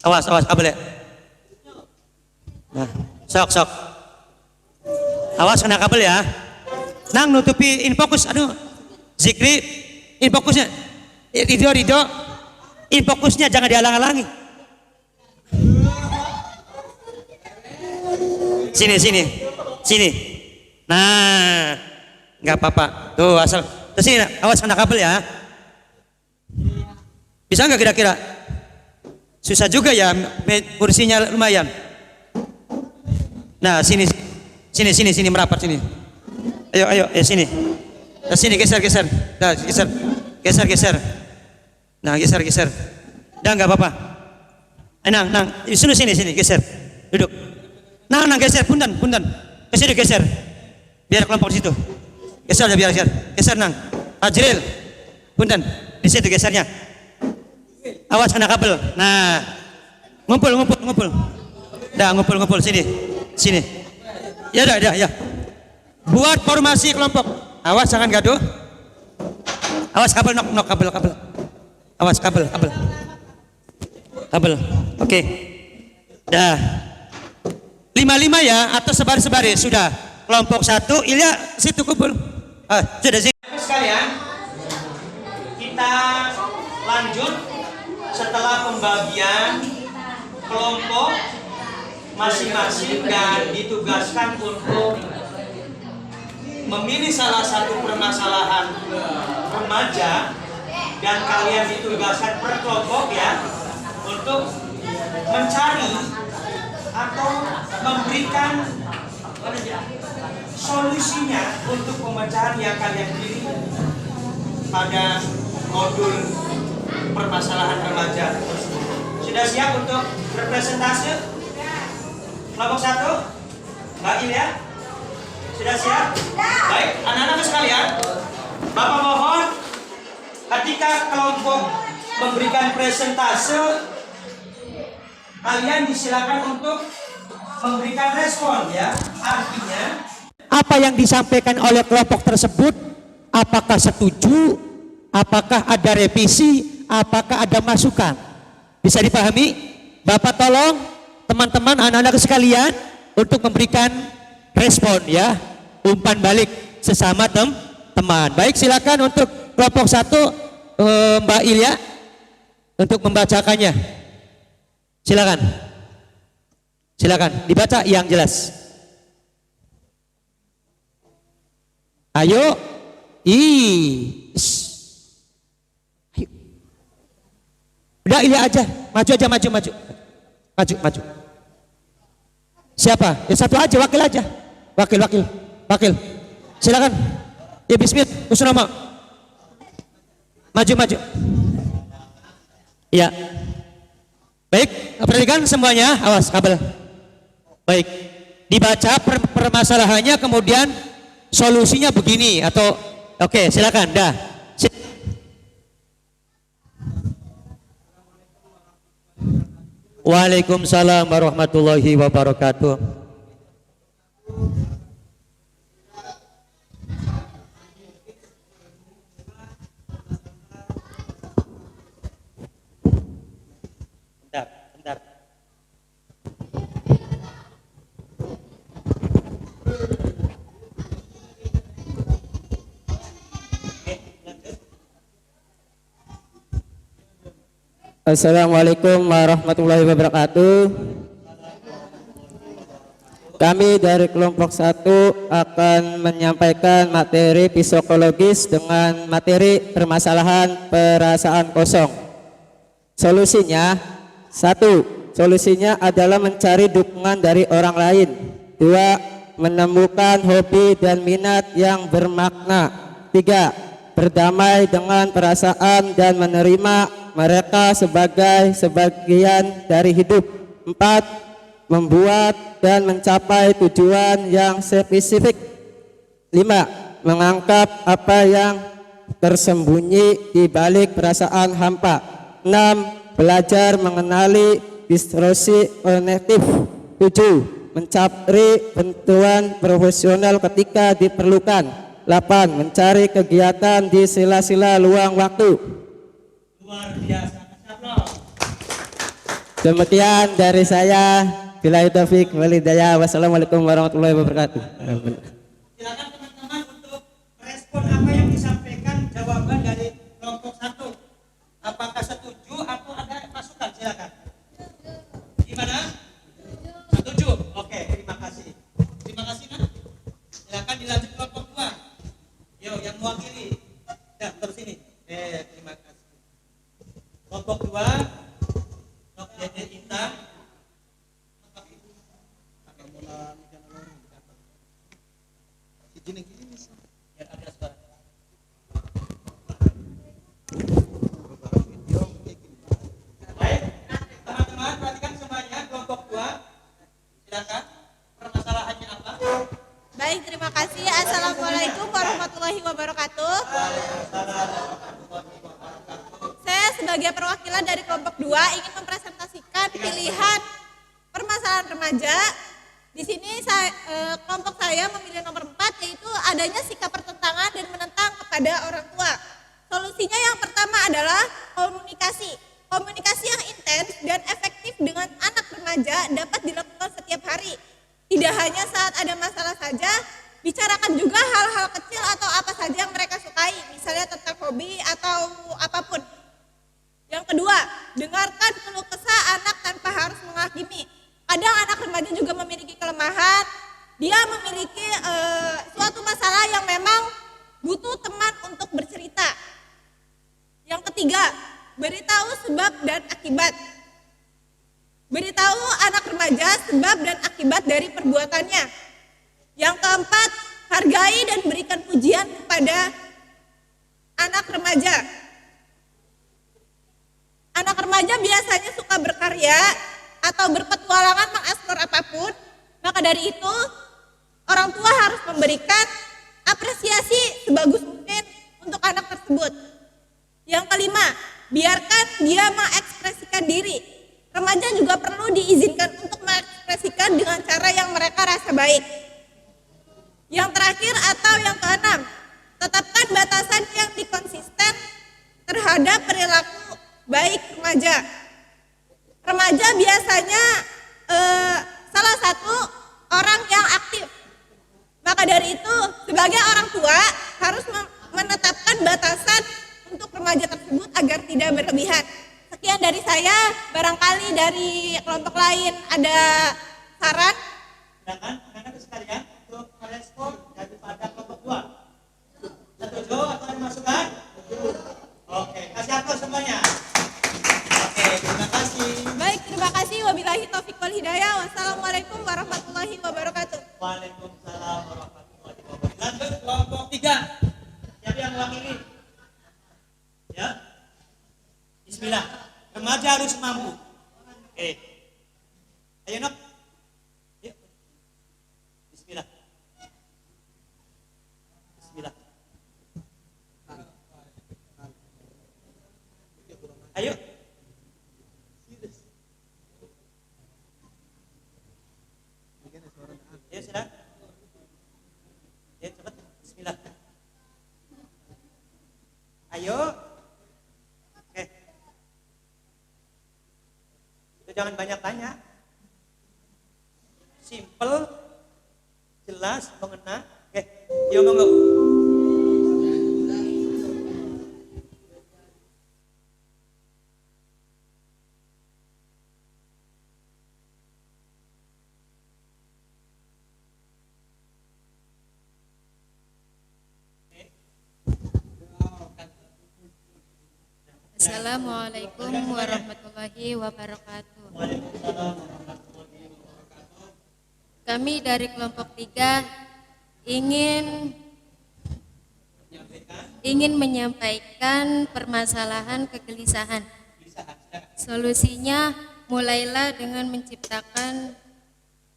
Awas kabel ya. Nah, sok. Awas kena kabel ya. Nang nutupi in fokus. Aduh. Zikri in fokusnya. Ridho, ini fokusnya jangan dihalang-halangi. Sini. Nah, nggak apa-apa. Tuh asal. Terus sini, awas kena kabel ya. Bisa nggak kira-kira? Susah juga ya, kursinya lumayan. Nah, sini merapat sini. Ayo, sini. Nah, sini geser. Nah, geser. Nah, geser. Dah nggak apa-apa. Nang, sini geser. Duduk. Nang geser, punten. Kesini geser. Biar kelompok situ. Geser. Geser Nang. Ajril. Punten. Di situ gesernya. Awas kena kabel. Nah, ngumpul. Dah ngumpul sini. Ya. Buat formasi kelompok. Awas jangan gaduh. Awas kabel nok kabel. Awas kabel. Oke. Dah. 5 ya atau sebaris sudah. Kelompok 1 Ilya situ kumpul. Sudah sini. Sekalian kita lanjut setelah pembagian kelompok masing-masing dan ditugaskan untuk memilih salah satu permasalahan remaja dan kalian ditugaskan per kelompok ya untuk mencari atau memberikan solusinya untuk pemecahan yang kalian pilih pada modul permasalahan remaja. Sudah siap untuk berpresentasi? Kelompok 1 Mbak Ilya sudah siap? Baik, anak-anak sekalian, Bapak mohon ketika kelompok memberikan presentase kalian disilakan untuk memberikan respon ya. Artinya apa yang disampaikan oleh kelompok tersebut, apakah setuju, apakah ada revisi, apakah ada masukan. Bisa dipahami? Bapak tolong teman-teman anak-anak sekalian untuk memberikan respon ya, umpan balik sesama teman. Baik, silakan untuk kelompok 1 Mbak Ilya untuk membacakannya. Silakan dibaca yang jelas. Ayo. Udah Ilya aja, maju. Siapa? Ya satu aja, wakil aja. Wakil. Silakan. Ya bismillah, Usnama. Maju. Ya. Baik, perhatikan semuanya, awas kabel. Baik. Dibaca permasalahannya kemudian solusinya begini atau oke, silakan. Dah. Waalaikumsalam warahmatullahi wabarakatuh. Bentar. Assalamualaikum warahmatullahi wabarakatuh. Kami dari kelompok 1 akan menyampaikan materi psikologis dengan materi permasalahan perasaan kosong. Solusinya 1. Solusinya adalah mencari dukungan dari orang lain. 2. Menemukan hobi dan minat yang bermakna. 3. Berdamai dengan perasaan dan menerima mereka sebagai sebagian dari hidup. 4. Membuat dan mencapai tujuan yang spesifik. 5. Menangkap apa yang tersembunyi di balik perasaan hampa. 6. Belajar mengenali distorsi kognitif. 7. Mencari bantuan profesional ketika diperlukan. 8. Mencari kegiatan di sela-sela luang waktu. Luar biasa. Demikian dari saya. Billahi taufik wal hidayah. Wassalamualaikum warahmatullahi wabarakatuh. Silakan teman-teman untuk respon apa yang disampaikan jawaban dari kelompok 1. melihat permasalahan remaja, di sini kelompok saya memilih nomor 4, yaitu adanya sikap pertentangan dan menentang kepada orang tua. Solusinya yang pertama adalah komunikasi. Komunikasi yang intens dan efektif dengan anak remaja dapat dilakukan setiap hari. Tidak hanya saat ada masalah saja, bicarakan juga hal-hal kecil atau apa saja yang mereka sukai, misalnya tentang hobi atau apapun. Yang kedua, dengarkan keluh kesah anak tanpa harus menghakimi. Kadang anak remaja juga memiliki kelemahan, dia memiliki suatu masalah yang memang butuh teman untuk bercerita. Yang ketiga, beritahu sebab dan akibat. Beritahu anak remaja sebab dan akibat dari perbuatannya. Yang keempat, hargai dan berikan pujian kepada anak remaja. Anak remaja biasanya suka berkarya atau berpetualangan mengeksplor apapun, maka dari itu orang tua harus memberikan apresiasi sebagus mungkin untuk anak tersebut. Yang kelima, biarkan dia mengekspresikan diri. Remaja juga perlu diizinkan untuk mengekspresikan dengan cara yang mereka rasa baik. Yang terakhir atau yang keenam, tetapkan batasan yang dikonsisten terhadap perilaku baik remaja. Remaja biasanya salah satu orang yang aktif. Maka dari itu, sebagai orang tua harus menetapkan batasan untuk remaja tersebut agar tidak berlebihan. Sekian dari saya, barangkali dari kelompok lain ada saran. Silakan, rekan-rekan sekalian untuk merespon daripada kelompok 2. Setuju atau ada masukan? Oke, kasih aplaus semuanya. Oke, terima kasih. Baik, terima kasih. Wabillahi taufiq wal hidayah. Wassalamualaikum warahmatullahi wabarakatuh. Waalaikumsalam warahmatullahi wabarakatuh. Lanjut kelompok 3. Siapa yang mewakili? Ya. Bismillah. Remaja harus mampu. Oke. Ayo Nok. Yuk. Bismillah. Bismillah. Ayo. Ayo silakan. Ya cepat. Bismillah. Ayo. Oke. Itu jangan banyak tanya. Simple, jelas, mengena. Oke. Yo monggo. Assalamualaikum warahmatullahi wabarakatuh. Kami dari kelompok 3 ingin menyampaikan permasalahan kegelisahan. Solusinya mulailah dengan menciptakan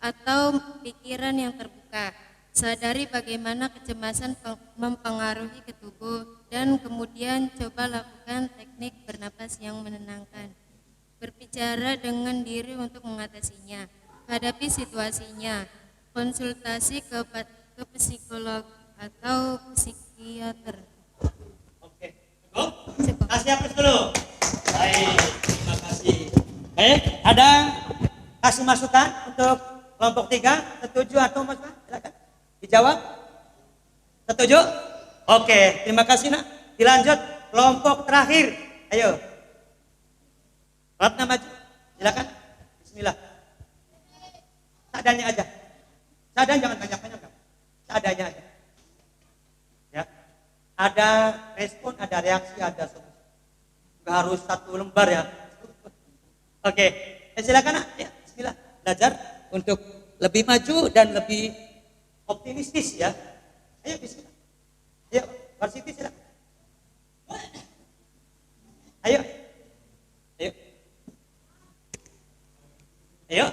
atau pikiran yang terbuka. Sadari bagaimana kecemasan mempengaruhi ke tubuh dan kemudian coba lakukan teknik bernapas yang menenangkan. Berbicara dengan diri untuk mengatasinya. Hadapi situasinya. Konsultasi ke psikolog atau psikiater. Oke. Cukup. Kasih aplaus dulu. Baik, terima kasih. Baik, ada kasih masukan untuk kelompok 3, setuju atau masukan? Silakan. Dijawab? Setuju? Oke, terima kasih nak. Dilanjut kelompok terakhir. Ayo. Ratna maju. Silakan. Bismillah. Seadanya aja. Seadanya jangan banyak-banyak. Seadanya aja. Ya. Ada respon, ada reaksi, ada solusi. Enggak harus satu lembar ya. Oke. Silakan nak. Ya, bismillah. Belajar untuk lebih maju dan lebih optimistis ya. Ayo bismillah. Ayo, Varsity silakan. Ayo. Ayo. Ayo.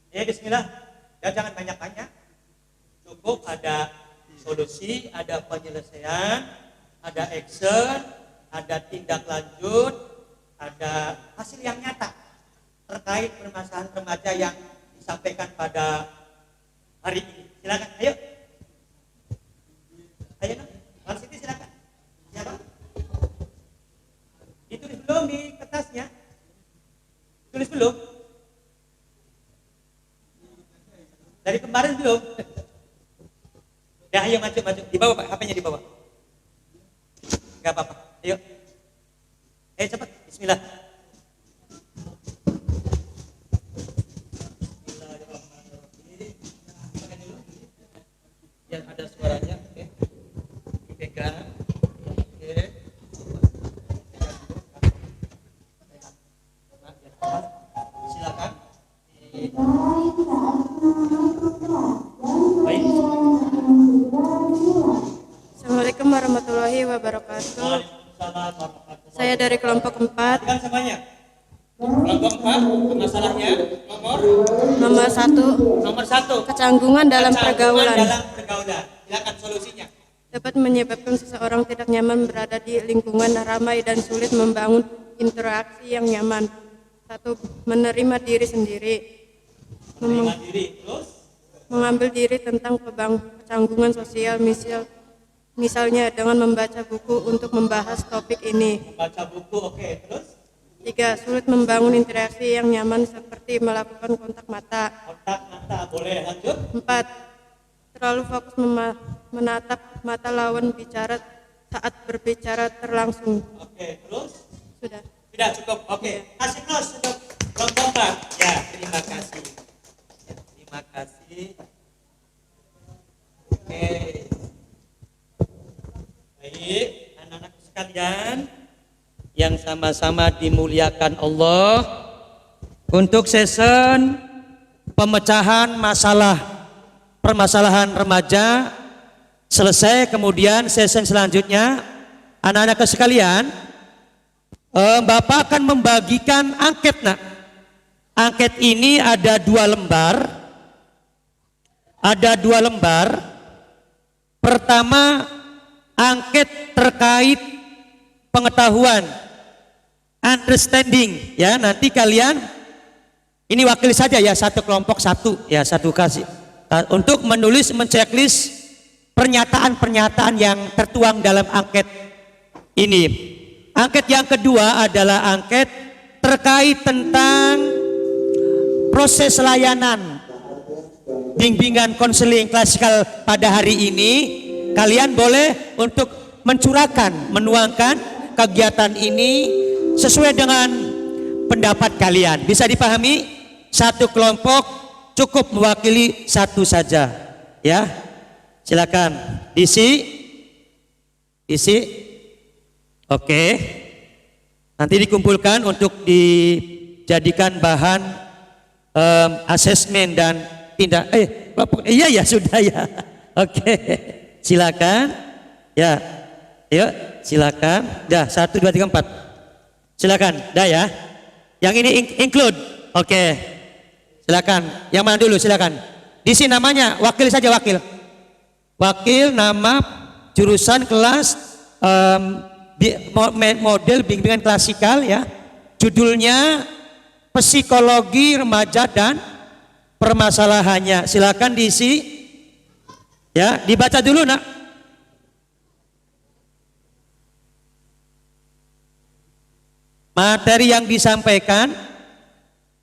Ayo bismillah. Dan jangan banyak tanya. Cukup ada solusi. solusi, ada penyelesaian, ada action, ada tindak lanjut, ada hasil yang nyata terkait permasalahan remaja yang disampaikan pada hari ini. Silakan, ayo. Ayo, Mas Siti silakan. Siapa? Ditulis belum di kertasnya? Tulis belum? Dari kemarin belum? Ya, ayo maju. Dibawa Pak, HP-nya dibawa. Enggak apa-apa. Ayo. Ayo cepat. Bismillah. Ya, ada suaranya. Oke. Dipegang. Oke. Silakan. Baik. Assalamualaikum warahmatullahi wabarakatuh. Saya dari kelompok 4. Kan semuanya. Kelompok 4, masalahnya Nomor 1, nomor 1. kecanggungan dalam pergaulan Silakan solusinya. dapat menyebabkan seseorang tidak nyaman berada di lingkungan ramai dan sulit membangun interaksi yang nyaman. 1. Menerima diri sendiri. Menerima diri, terus Mengambil diri tentang kecanggungan sosial, misalnya dengan membaca buku untuk membahas topik ini. membaca buku, oke, terus 3. Sulit membangun interaksi yang nyaman seperti melakukan kontak mata. kontak mata, boleh lanjut. 4. Terlalu fokus menatap mata lawan bicara saat berbicara terlangsung. Oke, terus Sudah. tidak cukup, oke. Kasih plus untuk kelompok 4. Ya, terima kasih. Ya, terima kasih. Oke. Baik, anak-anak sekalian yang sama-sama dimuliakan Allah, untuk session pemecahan permasalahan remaja selesai. Kemudian session selanjutnya, anak-anak sekalian, Bapak akan membagikan angket. Nak, angket ini ada 2 lembar. Ada 2 lembar. Pertama, angket terkait pengetahuan, understanding, ya. Nanti kalian ini wakil saja ya, satu kelompok satu ya, satu kasih untuk menulis, menceklis pernyataan-pernyataan yang tertuang dalam angket ini. Angket yang kedua adalah angket terkait tentang proses layanan bimbingan konseling klasikal pada hari ini. Kalian boleh untuk menuangkan kegiatan ini sesuai dengan pendapat kalian. Bisa dipahami? Satu kelompok cukup mewakili satu saja, ya. Silakan isi. Oke. Nanti dikumpulkan untuk dijadikan bahan asesmen dan tindak. Iya ya, sudah ya. Oke. Silakan. Ya. Yuk, silakan. Dah, 1 2 3 4. Silakan. Dah ya. Yang ini include. Oke. Silakan. Yang mana dulu? Silakan. Di sini namanya wakil saja, wakil. Wakil, nama, jurusan, kelas, model bimbingan klasikal ya. Judulnya psikologi remaja dan permasalahannya. Silakan diisi. Ya, dibaca dulu, Nak. Materi yang disampaikan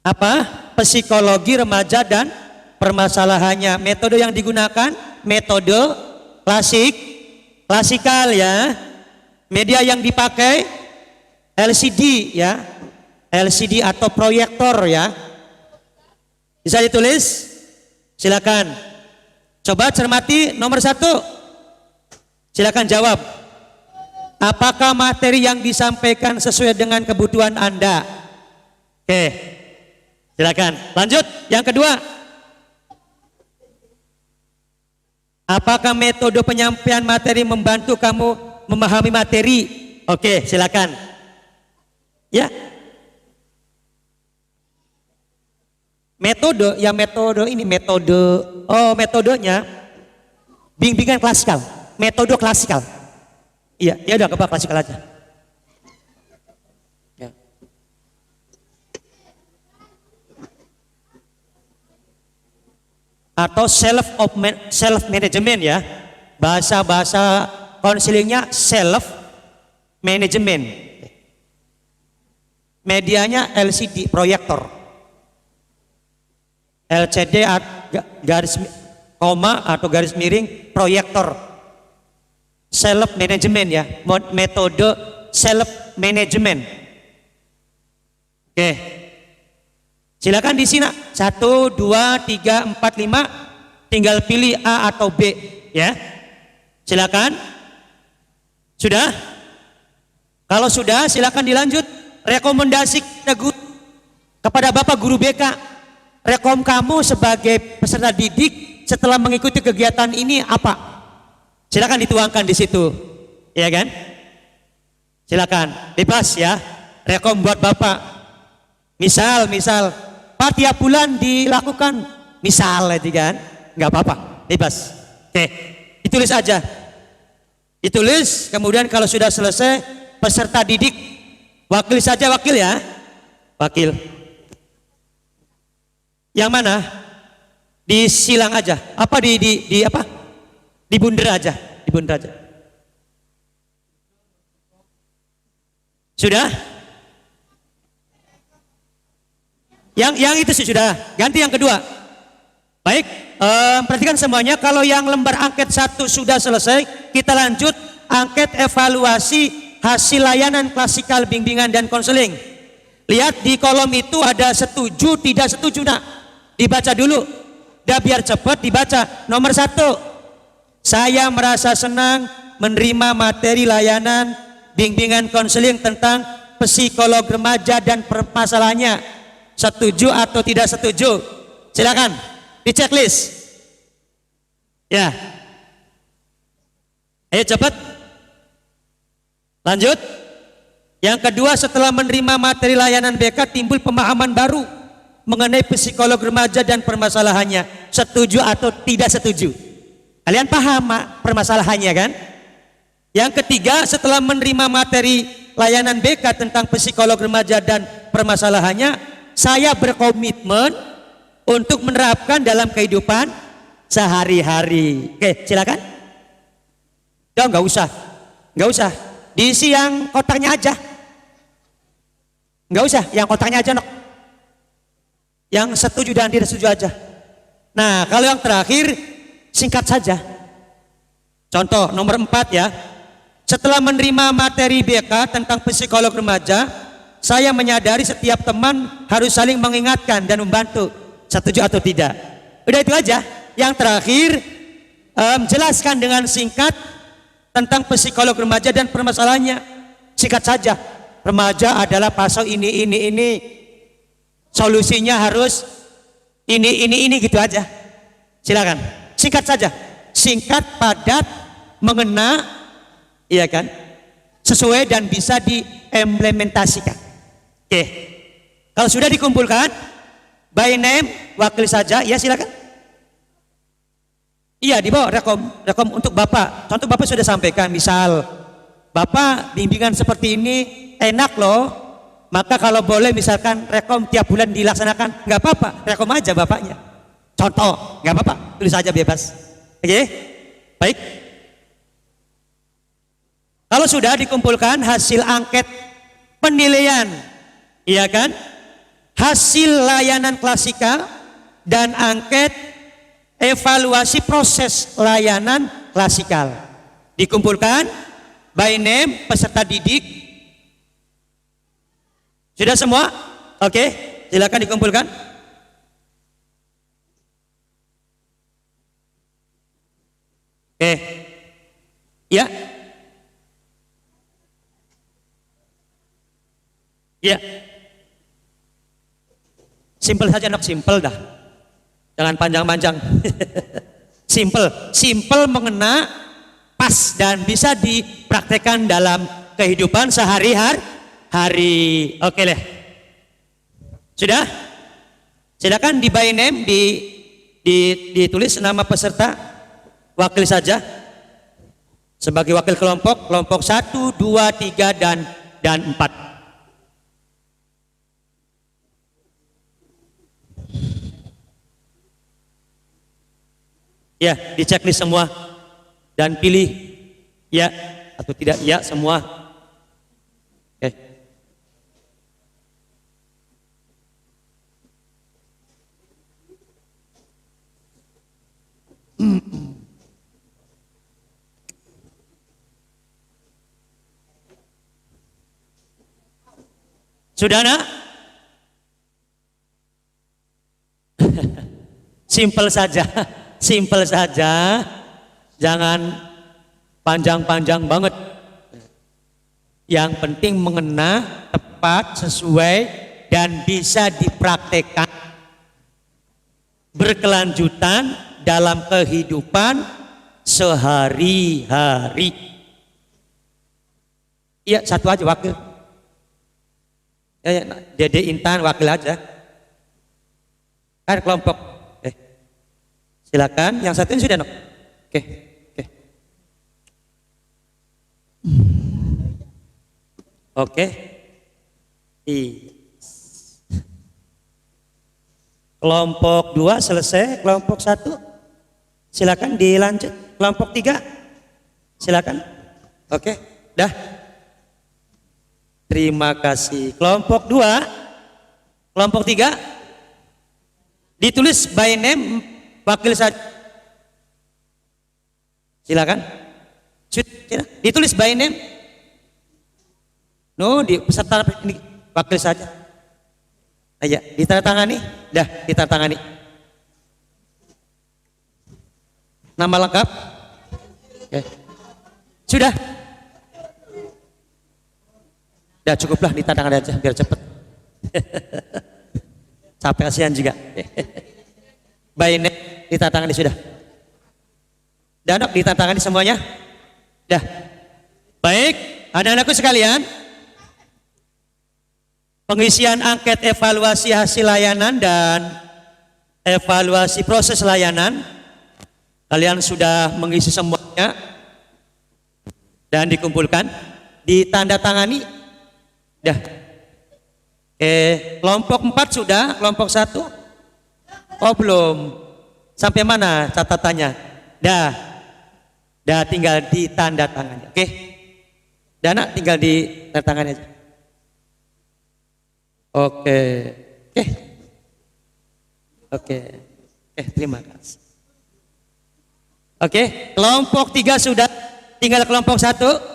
apa? Psikologi remaja dan permasalahannya. Metode yang digunakan metode klasikal ya. Media yang dipakai LCD ya. LCD atau proyektor ya. Bisa ditulis? Silakan. Coba cermati nomor 1. Silakan jawab. Apakah materi yang disampaikan sesuai dengan kebutuhan Anda? Oke, silakan. Lanjut, yang kedua. Apakah metode penyampaian materi membantu kamu memahami materi? Oke, silakan. Ya. Metodenya bimbingan klasikal. metode klasikal. Iya, ya udah coba klasikal aja. Ya. Atau self management ya. Bahasa konselingnya self management. Medianya LCD proyektor. LCD garis koma atau garis miring proyektor. Self management ya, metode self management. Oke. Silakan di sini 1, 2, 3, 4, 5 tinggal pilih A atau B ya. Silakan. Sudah? Kalau sudah silakan dilanjut. Rekomendasi kepada Bapak Guru BK. Rekom kamu sebagai peserta didik setelah mengikuti kegiatan ini apa? Silakan dituangkan di situ. Ya kan? Silakan. Bebas ya. Rekom buat Bapak. Misal Pak tiap bulan dilakukan. Misal itu kan. Enggak apa-apa. Bebas. Oke. Ditulis aja. Ditulis, kemudian kalau sudah selesai peserta didik wakil saja, wakil ya. Wakil. Yang mana? Disilang aja. Apa di apa? Dibunder aja, dibunder aja. Sudah? Yang itu sudah. Ganti yang kedua. Baik, perhatikan semuanya. Kalau yang lembar angket 1 sudah selesai, kita lanjut angket evaluasi hasil layanan klasikal bimbingan dan konseling. Lihat di kolom itu ada setuju, tidak setuju. Nah, dibaca dulu. Dah biar cepat dibaca. Nomor 1, saya merasa senang menerima materi layanan bimbingan konseling tentang psikolog remaja dan permasalahannya. Setuju atau tidak setuju? Silakan di checklist. Ya. Ayo cepat. Lanjut. Yang kedua, setelah menerima materi layanan BK timbul pemahaman baru mengenai psikolog remaja dan permasalahannya. Setuju atau tidak setuju? Kalian paham permasalahannya kan? Yang ketiga, setelah menerima materi layanan BK tentang psikolog remaja dan permasalahannya, saya berkomitmen untuk menerapkan dalam kehidupan sehari-hari. Oke, silakan. Udah, nggak usah. Diisi yang kotaknya aja. Nggak usah, yang kotaknya aja, nok. Yang setuju dan tidak setuju aja. Nah, kalau yang terakhir singkat saja. Contoh nomor 4 ya. Setelah menerima materi BK tentang psikolog remaja, saya menyadari setiap teman harus saling mengingatkan dan membantu. Setuju atau tidak? Udah itu aja. Yang terakhir, jelaskan dengan singkat tentang psikolog remaja dan permasalahannya. Singkat saja. Remaja adalah pasal ini. Solusinya harus ini gitu aja. Silakan. Singkat saja. Singkat, padat, mengena, iya kan? Sesuai dan bisa diimplementasikan. Oke. Kalau sudah dikumpulkan, by name, wakil saja, ya silakan. Iya, dibawa rekom untuk Bapak. Contoh Bapak sudah sampaikan, misal Bapak bimbingan seperti ini enak loh. Maka kalau boleh misalkan rekom tiap bulan dilaksanakan, nggak apa-apa, rekom aja Bapaknya. Contoh, nggak apa-apa, tulis saja bebas. Oke, baik. Kalau sudah dikumpulkan hasil angket penilaian, iya kan? Hasil layanan klasikal dan angket evaluasi proses layanan klasikal. Dikumpulkan by name peserta didik. Sudah semua? Oke, silakan dikumpulkan. Oke. Ya. Ya. Simple saja, nok, simple dah. Jangan panjang-panjang. Simple mengena, pas dan bisa dipraktekkan dalam kehidupan sehari-hari. Oke deh. Sudah? Silakan di by name ditulis nama peserta, wakil saja. sebagai wakil kelompok, kelompok 1, 2, 3 dan 4. Ya, diceklis semua dan pilih ya atau tidak ya semua. Oke. Sudah nak? Simple saja, simple saja, jangan panjang-panjang banget. Yang penting mengena, tepat, sesuai, dan bisa dipraktekkan berkelanjutan dalam kehidupan sehari-hari. Iya, satu aja wakil. Ya, Dede Intan wakil aja. Kan kelompok. Silakan, yang satu ini sudah nok. Oke. Oke. Kelompok 2 selesai, kelompok 1 silakan dilanjut. Kelompok 3 silakan. Oke, dah. Terima kasih. Kelompok 2, kelompok 3 ditulis by name. Wakil saja. Silakan. Ditulis by name. No, di peserta ini wakil saja. Ayo, ditandatangani. Dah, ditandatangani. Nama lengkap. Oke. Sudah. Dah cukuplah ditandatangani aja biar cepet. Capek kasihan juga. By name ditandatangani sudah. Danok ditandatangani semuanya. Dah. Baik, anak-anakku sekalian. Pengisian angket evaluasi hasil layanan dan evaluasi proses layanan. Kalian sudah mengisi semuanya dan dikumpulkan, ditandatangani. Dah. Kelompok 4 sudah, kelompok 1 oh belum. Sampai mana catatannya? Dah tinggal ditandatangani. Oke. Dana tinggal ditandatangani aja. Oke. Terima kasih. Oke, kelompok 3 sudah, tinggal kelompok 1.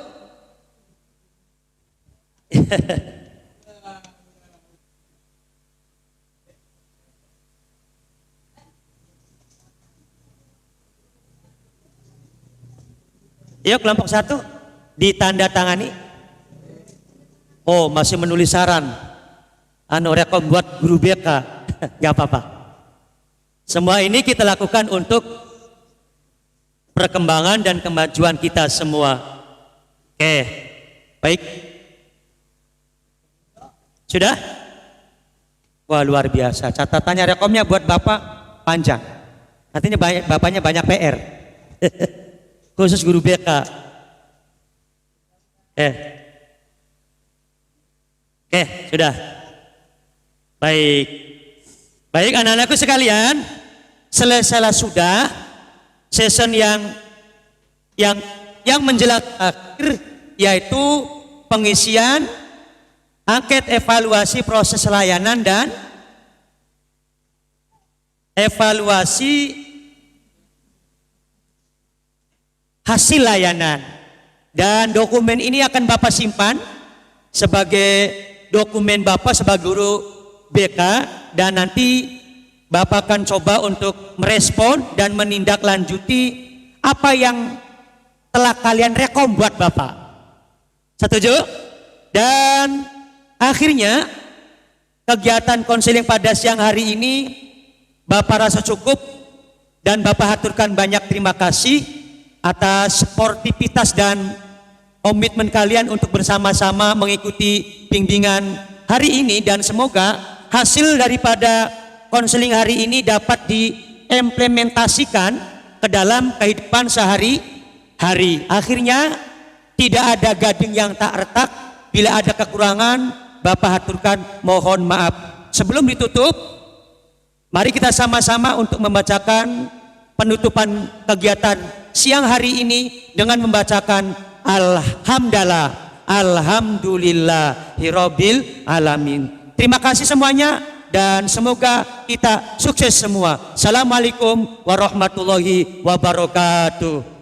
Yuk kelompok 1 ditandatangani. Oh masih menulis saran. Rekom buat guru BK. Gak apa-apa. Semua ini kita lakukan untuk perkembangan dan kemajuan kita semua. Oke, baik. Sudah? Wah luar biasa. Catatannya rekomnya buat Bapak panjang. Nantinya Bapaknya banyak PR. Khusus guru BK. Sudah. Baik anak-anakku sekalian, selesai sudah season yang menjelang akhir, yaitu pengisian angket evaluasi proses layanan dan evaluasi hasil layanan. Dan dokumen ini akan Bapak simpan sebagai dokumen Bapak sebagai guru BK, dan nanti Bapak akan coba untuk merespon dan menindaklanjuti apa yang telah kalian rekom buat Bapak. Setuju? Dan akhirnya kegiatan konseling pada siang hari ini Bapak rasa cukup, dan Bapak haturkan banyak terima kasih atas sportivitas dan komitmen kalian untuk bersama-sama mengikuti bimbingan hari ini, dan semoga hasil daripada konseling hari ini dapat diimplementasikan ke dalam kehidupan hari. Akhirnya tidak ada gading yang tak retak. Bila ada kekurangan, Bapak haturkan mohon maaf. Sebelum ditutup, mari kita sama-sama untuk membacakan penutupan kegiatan siang hari ini dengan membacakan Alhamdulillahirabbil alamin. Terima kasih semuanya dan semoga kita sukses semua. Assalamualaikum warahmatullahi wabarakatuh.